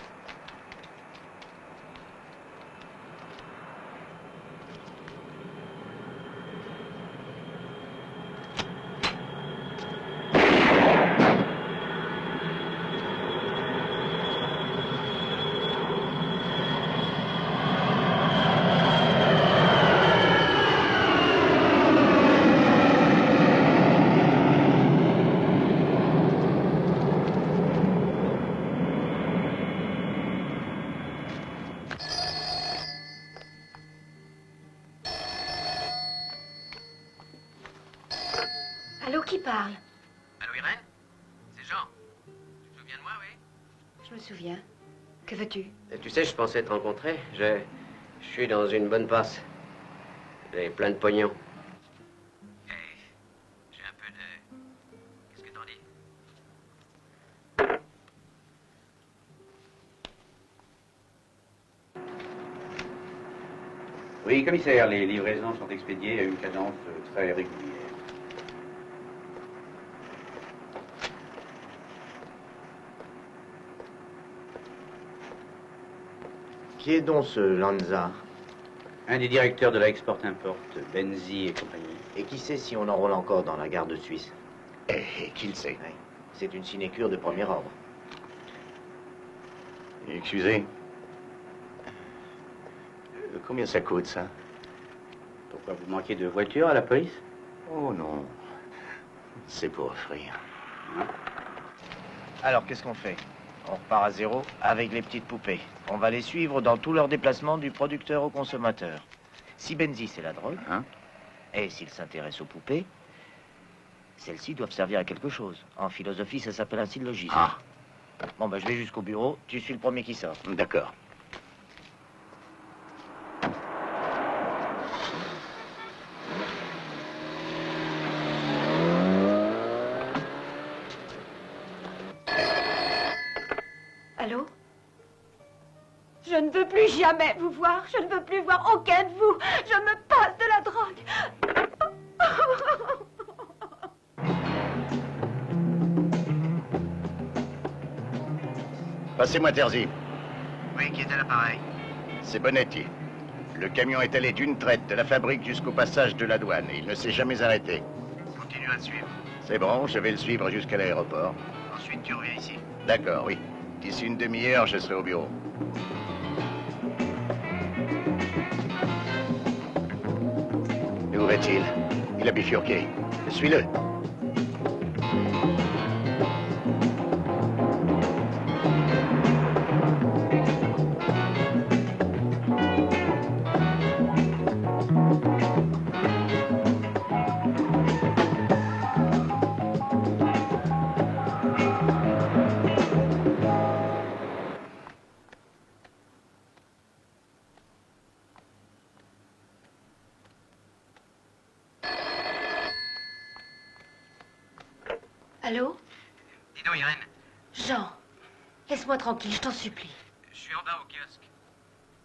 Allô, qui parle? Allô, Irène? C'est Jean. souviens. Que veux-tu? Tu sais, je pensais te rencontrer. Je suis dans une bonne passe. J'ai plein de pognon. J'ai un peu de... Qu'est-ce que t'en dis? Oui, commissaire, les livraisons sont expédiées à une cadence très régulière. Qui est donc ce Lanza? Un des directeurs de la Export-Import, Benzi et compagnie. Et qui sait si on enrôle encore dans la garde suisse? Et qui le sait? Oui. C'est une sinécure de premier ordre. Excusez. Combien ça coûte, ça? Pourquoi vous manquez de voiture à la police? Oh non. C'est pour offrir. Alors, qu'est-ce qu'on fait? On repart à zéro avec les petites poupées. On va les suivre dans tous leurs déplacements du producteur au consommateur. Si Benzi, c'est la drogue, et s'il s'intéresse aux poupées, celles-ci doivent servir à quelque chose. En philosophie, ça s'appelle un syllogisme. Bon, ben, je vais jusqu'au bureau. Tu suis le premier qui sort. D'accord. Allô? Je ne veux plus jamais vous voir. Je ne veux plus voir aucun de vous. Je me passe de la drogue. Passez-moi Terzi. Oui, qui est à l'appareil? C'est Bonetti. Le camion est allé d'une traite de la fabrique jusqu'au passage de la douane et il ne s'est jamais arrêté. Continue à le suivre. C'est bon, je vais le suivre jusqu'à l'aéroport. Ensuite, tu reviens ici. D'accord, oui. D'ici une demi-heure, je serai au bureau. Où va-t-il? Il a bifurqué. Suis-le. Allô? Dis donc, Irène. Jean, laisse-moi tranquille, je t'en supplie. Je suis en bas au kiosque.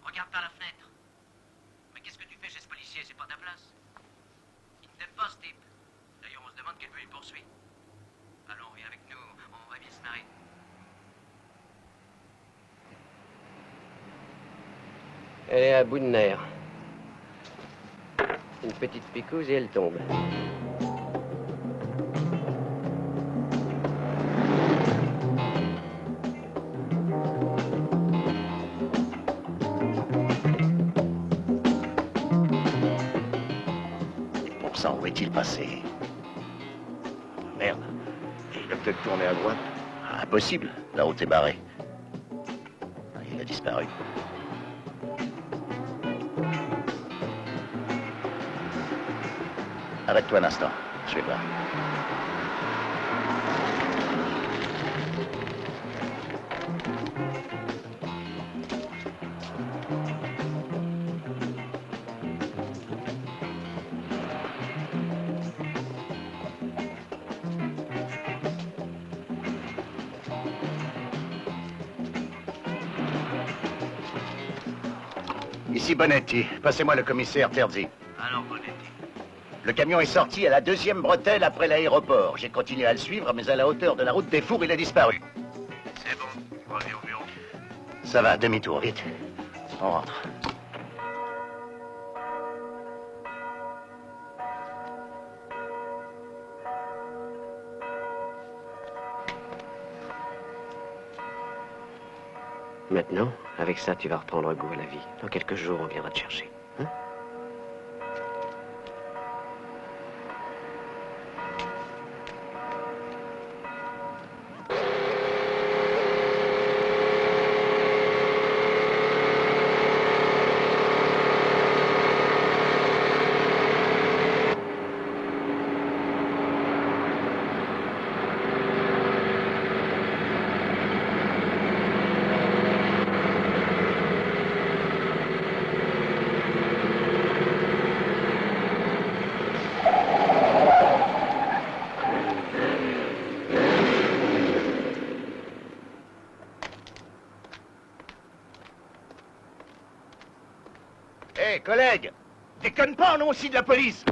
Regarde par la fenêtre. Mais qu'est-ce que tu fais chez ce policier? C'est pas ta place. Il ne t'aime pas, ce type. D'ailleurs, on se demande quel but il poursuit. Allons, viens avec nous, on va bien se marrer. Elle est à bout de nerfs. Une petite picouse et elle tombe. Où est-il passé? Merde. Il a peut-être tourné à droite. Impossible. La route est barrée. Il a disparu. Arrête-toi un instant. Je vais voir. Ici Bonetti. Passez-moi le commissaire Terzi. Alors, Bonetti. Le camion est sorti à la 2e bretelle après l'aéroport. J'ai continué à le suivre, mais à la hauteur de la route des Fours, il a disparu. C'est bon. Reviens au bureau. Ça va, demi-tour, vite. On rentre. Maintenant, avec ça, tu vas reprendre goût à la vie. Dans quelques jours, on viendra te chercher. Hein? Hé, collègue, déconne pas, on est aussi de la police.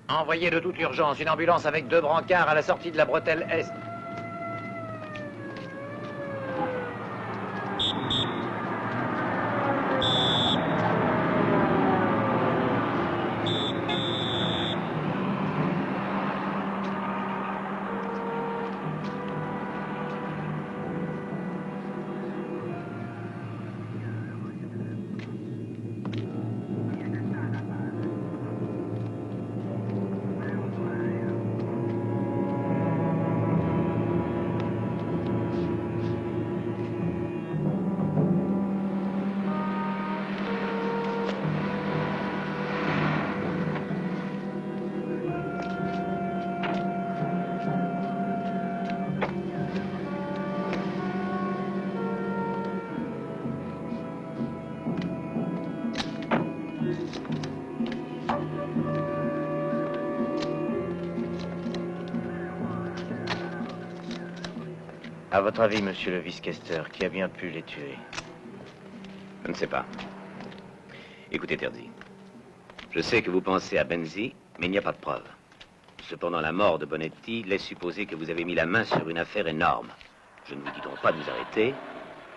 Envoyez de toute urgence une ambulance avec 2 brancards à la sortie de la bretelle Est. À votre avis, monsieur le vice-questeur, qui a bien pu les tuer? Je ne sais pas. Écoutez, Terzi. Je sais que vous pensez à Benzi, mais il n'y a pas de preuves. Cependant, la mort de Bonetti laisse supposer que vous avez mis la main sur une affaire énorme. Je ne vous dis donc pas de vous arrêter,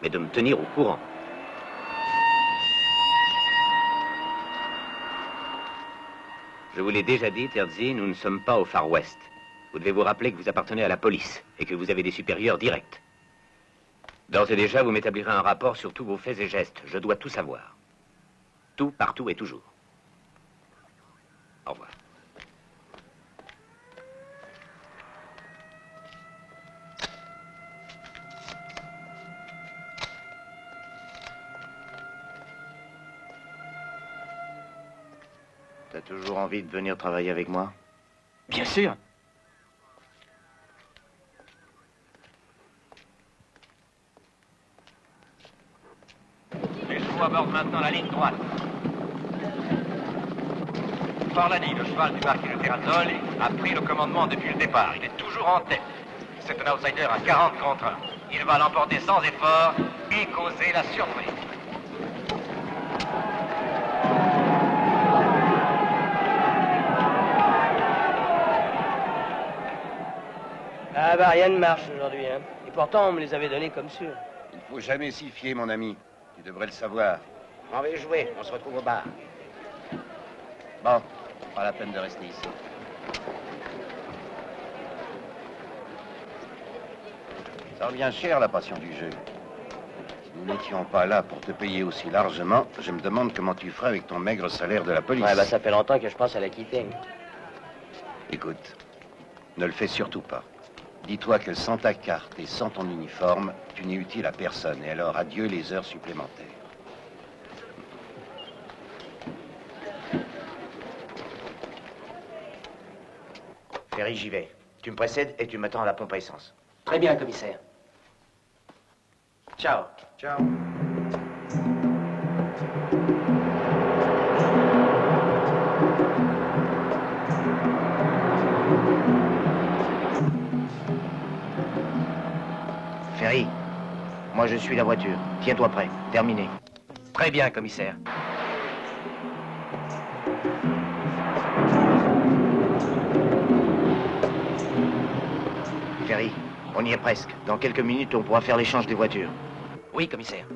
mais de me tenir au courant. Je vous l'ai déjà dit, Terzi, nous ne sommes pas au Far West. Vous devez vous rappeler que vous appartenez à la police et que vous avez des supérieurs directs. D'ores et déjà, vous m'établirez un rapport sur tous vos faits et gestes. Je dois tout savoir. Tout, partout et toujours. Au revoir. T'as toujours envie de venir travailler avec moi? Bien sûr. Les chevaux abordent maintenant la ligne droite. Forlani, le cheval du marquis de Terrazol, a pris le commandement depuis le départ. Il est toujours en tête. C'est un outsider à 40 contre 1. Il va l'emporter sans effort et causer la surprise. Ah bah rien ne marche aujourd'hui, hein. Et pourtant on me les avait donnés comme sûrs. Il faut jamais s'y fier, mon ami. Tu devrais le savoir. On va jouer, on se retrouve au bar. Bon, pas la peine de rester ici. Ça revient cher, la passion du jeu. Si nous n'étions pas là pour te payer aussi largement, je me demande comment tu ferais avec ton maigre salaire de la police. Ouais, bah ça fait longtemps que je pense à la quitter. Écoute, ne le fais surtout pas. Dis-toi que sans ta carte et sans ton uniforme, tu n'es utile à personne. Et alors, adieu les heures supplémentaires. Ferry, j'y vais. Tu me précèdes et tu m'attends à la pompe à essence. Très bien, commissaire. Ciao. Ciao. Ferry, moi je suis la voiture. Tiens-toi prêt. Terminé. Très bien, commissaire. Ferry, on y est presque. Dans quelques minutes, on pourra faire l'échange des voitures. Oui, commissaire.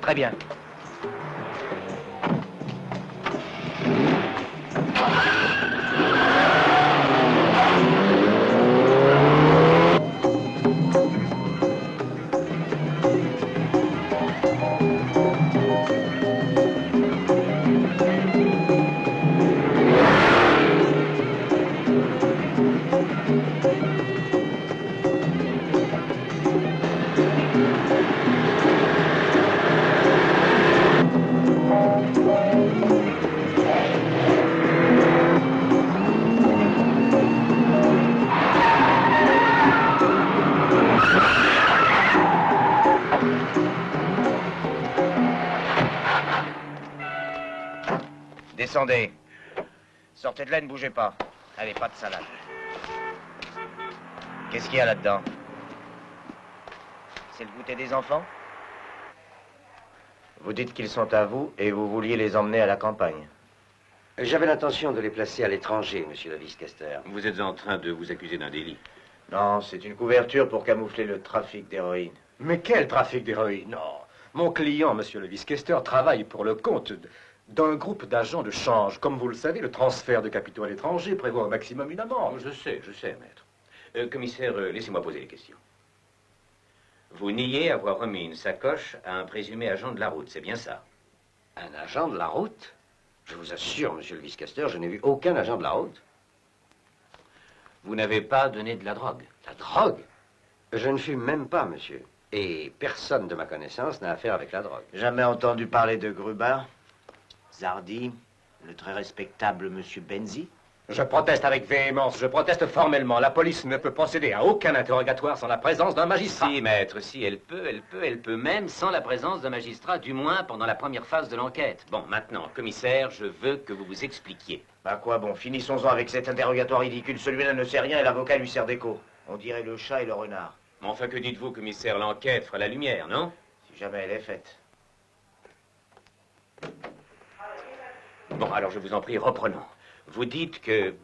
Très bien. Descendez. Sortez de là, ne bougez pas. Allez, pas de salade. Qu'est-ce qu'il y a là-dedans? C'est le goûter des enfants? Vous dites qu'ils sont à vous et vous vouliez les emmener à la campagne. J'avais l'intention de les placer à l'étranger, monsieur le vice-questeur. Vous êtes en train de vous accuser d'un délit. Non, c'est une couverture pour camoufler le trafic d'héroïne. Mais quel trafic d'héroïne? Non. Mon client, monsieur le vice-questeur, travaille pour le compte d'un groupe d'agents de change. Comme vous le savez, le transfert de capitaux à l'étranger prévoit au maximum une amende. Je sais, maître. Commissaire, laissez-moi poser les questions. Vous niez avoir remis une sacoche à un présumé agent de la route, c'est bien ça? Un agent de la route? Je vous assure, monsieur le vice-questeur, je n'ai vu aucun agent de la route. Vous n'avez pas donné de la drogue? La drogue? Je ne fume même pas, monsieur. Et personne de ma connaissance n'a affaire avec la drogue. Jamais entendu parler de Gruber? Zardi? Le très respectable monsieur Benzi? Je proteste avec véhémence, je proteste formellement. La police ne peut procéder à aucun interrogatoire sans la présence d'un magistrat. Si, maître, si, elle peut même sans la présence d'un magistrat, du moins pendant la première phase de l'enquête. Bon, maintenant, commissaire, je veux que vous vous expliquiez. Bah quoi, bon, finissons-en avec cet interrogatoire ridicule. Celui-là ne sait rien et l'avocat lui sert d'écho. On dirait le chat et le renard. Mais enfin, que dites-vous, commissaire? L'enquête fera la lumière, non? Si jamais elle est faite. Bon, alors je vous en prie, reprenons. Vous dites que...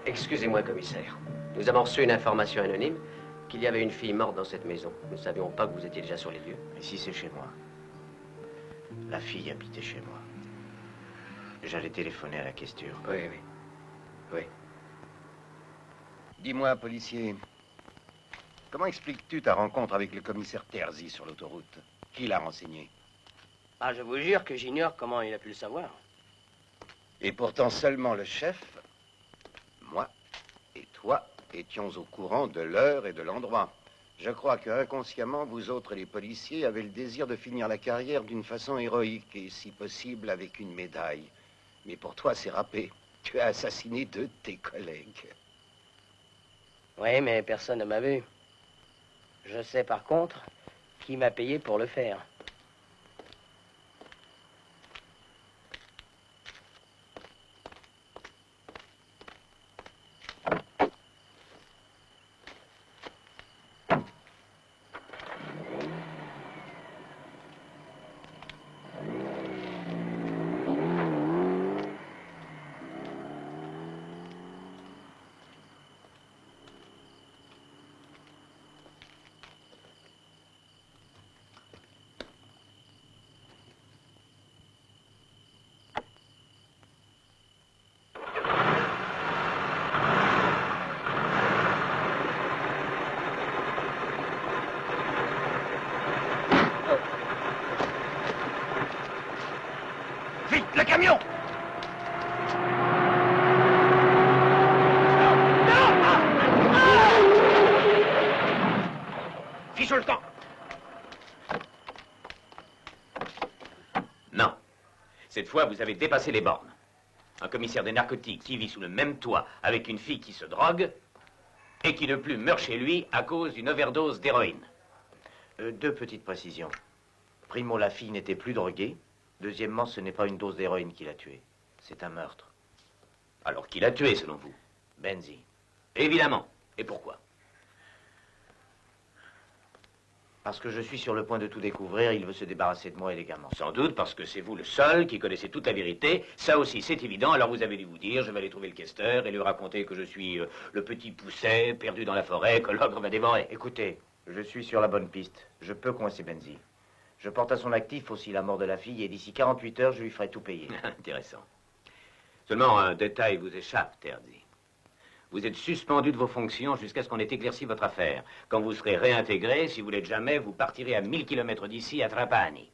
Excusez-moi, commissaire. Nous avons reçu une information anonyme qu'il y avait une fille morte dans cette maison. Nous ne savions pas que vous étiez déjà sur les lieux. Ici, c'est chez moi. La fille habitait chez moi. J'allais téléphoner à la questure. Oui. Dis-moi, policier, comment expliques-tu ta rencontre avec le commissaire Terzi sur l'autoroute? Qui l'a renseigné? Ah, je vous jure que j'ignore comment il a pu le savoir. Et pourtant seulement le chef, moi et toi étions au courant de l'heure et de l'endroit. Je crois que inconsciemment, vous autres, les policiers, avez le désir de finir la carrière d'une façon héroïque et, si possible, avec une médaille. Mais pour toi, c'est râpé. Tu as assassiné 2 de tes collègues. Oui, mais personne ne m'a vu. Je sais par contre qui m'a payé pour le faire. Vite, le camion! Fiche le temps! Non. Cette fois, vous avez dépassé les bornes. Un commissaire des narcotiques qui vit sous le même toit avec une fille qui se drogue et qui ne plus meurt chez lui à cause d'une overdose d'héroïne. Deux petites précisions. Primo, la fille n'était plus droguée. Deuxièmement, ce n'est pas une dose d'héroïne qui l'a tuée. C'est un meurtre. Alors qui l'a tué, selon vous? Benzi. Évidemment. Et pourquoi? Parce que je suis sur le point de tout découvrir, il veut se débarrasser de moi élégamment. Sans doute parce que c'est vous le seul qui connaissez toute la vérité. Ça aussi, c'est évident. Alors vous avez dû vous dire, je vais aller trouver le questeur et lui raconter que je suis le petit pousset perdu dans la forêt que l'ogre va dévorer. Écoutez, je suis sur la bonne piste. Je peux coincer Benzi. Je porte à son actif aussi la mort de la fille et d'ici 48 heures, je lui ferai tout payer. Intéressant. Seulement un détail vous échappe, Terzi. Vous êtes suspendu de vos fonctions jusqu'à ce qu'on ait éclairci votre affaire. Quand vous serez réintégré, si vous l'êtes jamais, vous partirez à 1000 km d'ici, à Trapani.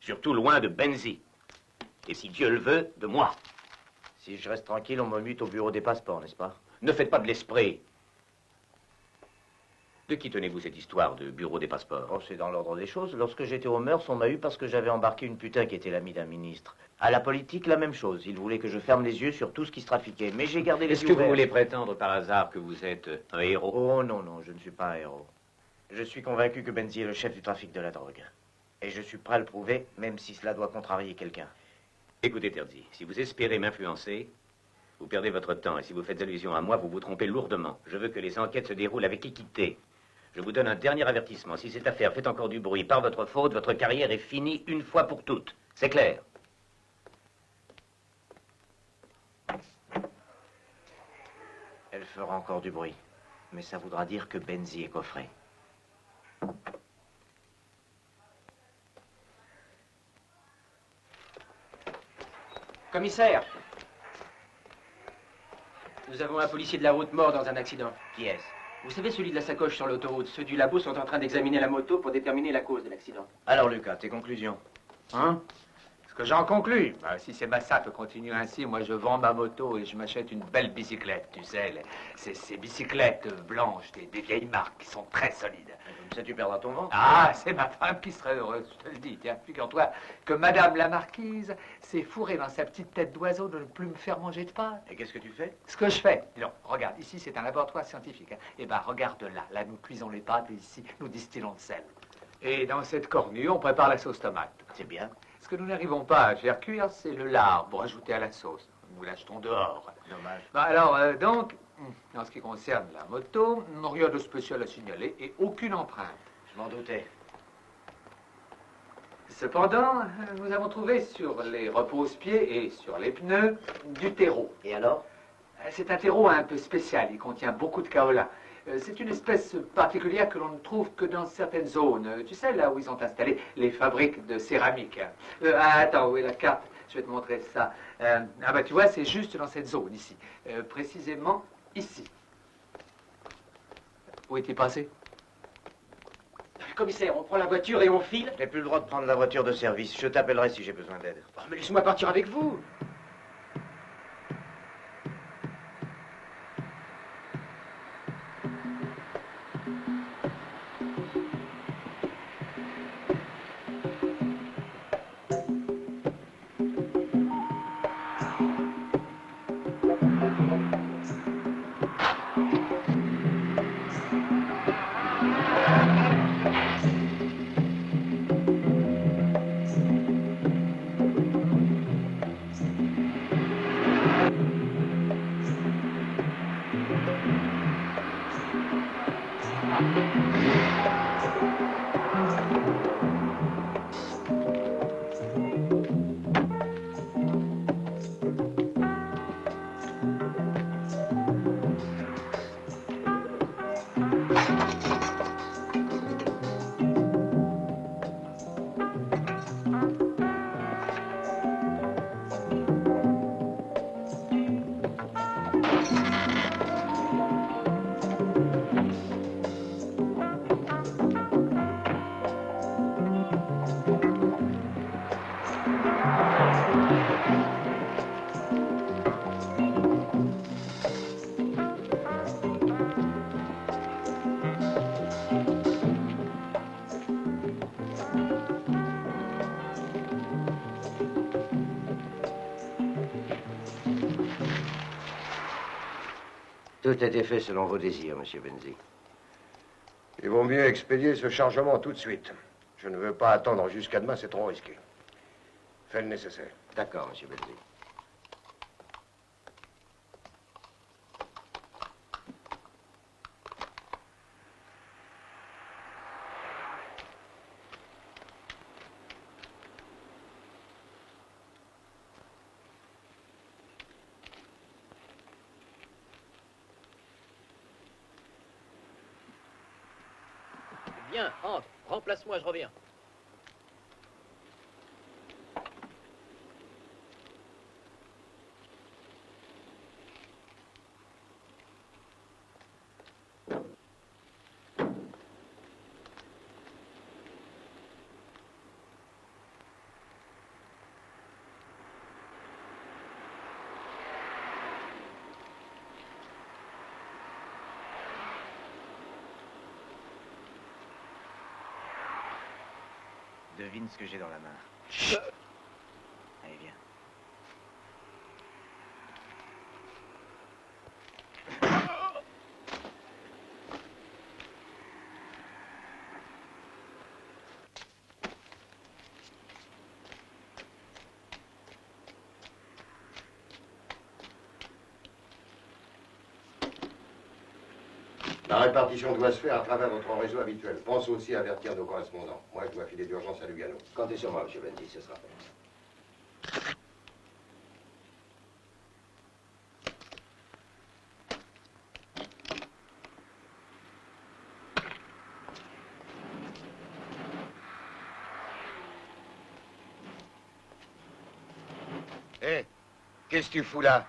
Surtout loin de Benzi. Et si Dieu le veut, de moi. Si je reste tranquille, on me mute au bureau des passeports, n'est-ce pas? Ne faites pas de l'esprit. De qui tenez-vous cette histoire de bureau des passeports? Oh, c'est dans l'ordre des choses. Lorsque j'étais aux Mœurs, on m'a eu parce que j'avais embarqué une putain qui était l'amie d'un ministre. À la politique, la même chose. Il voulait que je ferme les yeux sur tout ce qui se trafiquait. Mais j'ai gardé les yeux Est-ce que vous ouverts. voulez prétendre par hasard que vous êtes un héros? Oh non, non, je ne suis pas un héros. Je suis convaincu que Benzi est le chef du trafic de la drogue. Et je suis prêt à le prouver, même si cela doit contrarier quelqu'un. Écoutez, Terzi, si vous espérez m'influencer, vous perdez votre temps. Et si vous faites allusion à moi, vous vous trompez lourdement. Je veux que les enquêtes se déroulent avec équité. Je vous donne un dernier avertissement. Si cette affaire fait encore du bruit par votre faute, votre carrière est finie une fois pour toutes. C'est clair? Elle fera encore du bruit. Mais ça voudra dire que Benzi est coffré. Commissaire, nous avons un policier de la route mort dans un accident. Qui est-ce? Vous savez, celui de la sacoche sur l'autoroute. Ceux du labo sont en train d'examiner la moto pour déterminer la cause de l'accident. Alors, Lucas, tes conclusions? Hein? Ce que j'en conclus, bah, si ces massacres continuent ainsi, moi je vends ma moto et je m'achète une belle bicyclette, tu sais, ces bicyclettes blanches, des vieilles marques qui sont très solides. Comme ça, tu perdras ton ventre. Ah, c'est ma femme qui serait heureuse, je te le dis. Tiens, figure-toi que Madame la Marquise s'est fourrée dans sa petite tête d'oiseau de ne plus me faire manger de pâtes. Et qu'est-ce que tu fais? Ce que je fais, non, regarde, ici c'est un laboratoire scientifique. Hein. Eh ben, regarde là, là nous cuisons les pâtes et ici nous distillons le sel. Et dans cette cornue, on prépare la sauce tomate. C'est bien. Ce que nous n'arrivons pas à faire cuire, c'est le lard pour ajouter à la sauce. Nous l'achetons dehors. Dommage. Bon, alors, donc, en ce qui concerne la moto, rien de spécial à signaler et aucune empreinte. Je m'en doutais. Cependant, nous avons trouvé sur les repose-pieds et sur les pneus du terreau. Et alors? C'est un terreau un peu spécial, il contient beaucoup de kaolin. C'est une espèce particulière que l'on ne trouve que dans certaines zones. Tu sais, là où ils ont installé les fabriques de céramique. Attends, où est la carte? Je vais te montrer ça. Ah bah tu vois, c'est juste dans cette zone, ici. Précisément ici. Où est-il passé? Commissaire, on prend la voiture et on file? Je n'ai plus le droit de prendre la voiture de service. Je t'appellerai si j'ai besoin d'aide. Oh, mais laisse-moi partir avec vous. Tout a été fait selon vos désirs, monsieur Benzi. Il vaut mieux expédier ce chargement tout de suite. Je ne veux pas attendre jusqu'à demain, c'est trop risqué. Fais le nécessaire. D'accord, monsieur Benzi. Viens, entre. Remplace-moi, je reviens. Devine ce que j'ai dans la main. Chut. Allez, viens. La répartition doit se faire à travers votre réseau habituel. Pense aussi à avertir nos correspondants. Moi, je dois filer d'urgence à Lugano. Comptez sur moi, monsieur Benzi, ce sera fait. Hé, qu'est-ce que tu fous là?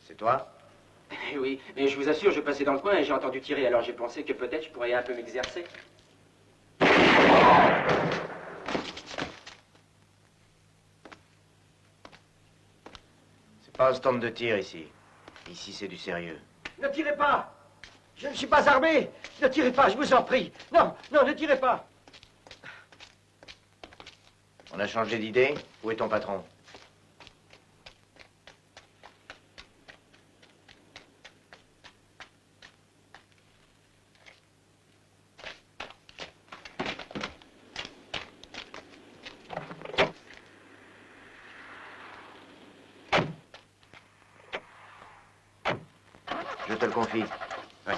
C'est toi? Oui, mais je vous assure, je passais dans le coin et j'ai entendu tirer, alors j'ai pensé que peut-être je pourrais un peu m'exercer. C'est pas un stand de tir ici. Ici, c'est du sérieux. Ne tirez pas! Je ne suis pas armé! Ne tirez pas, je vous en prie! Non, non, ne tirez pas! On a changé d'idée? Où est ton patron? Je te le confie. Ouais.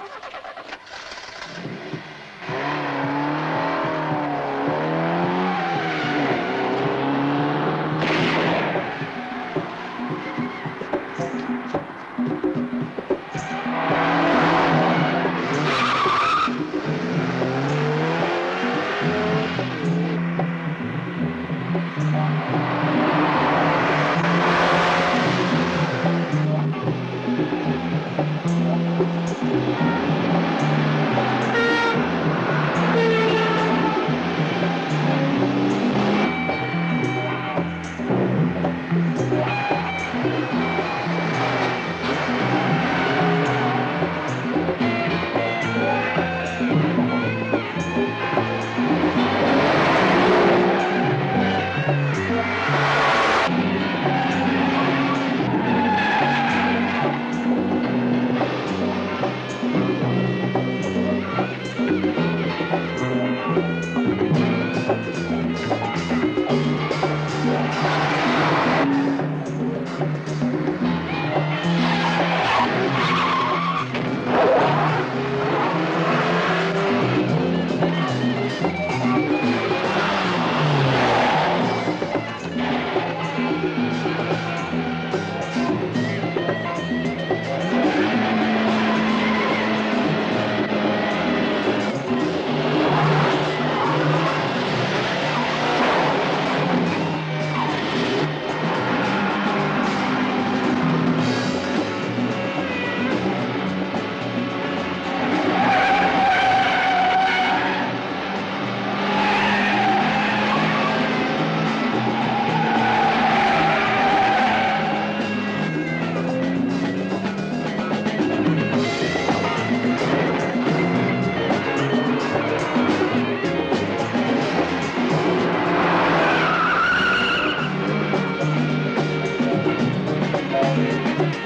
Thank you.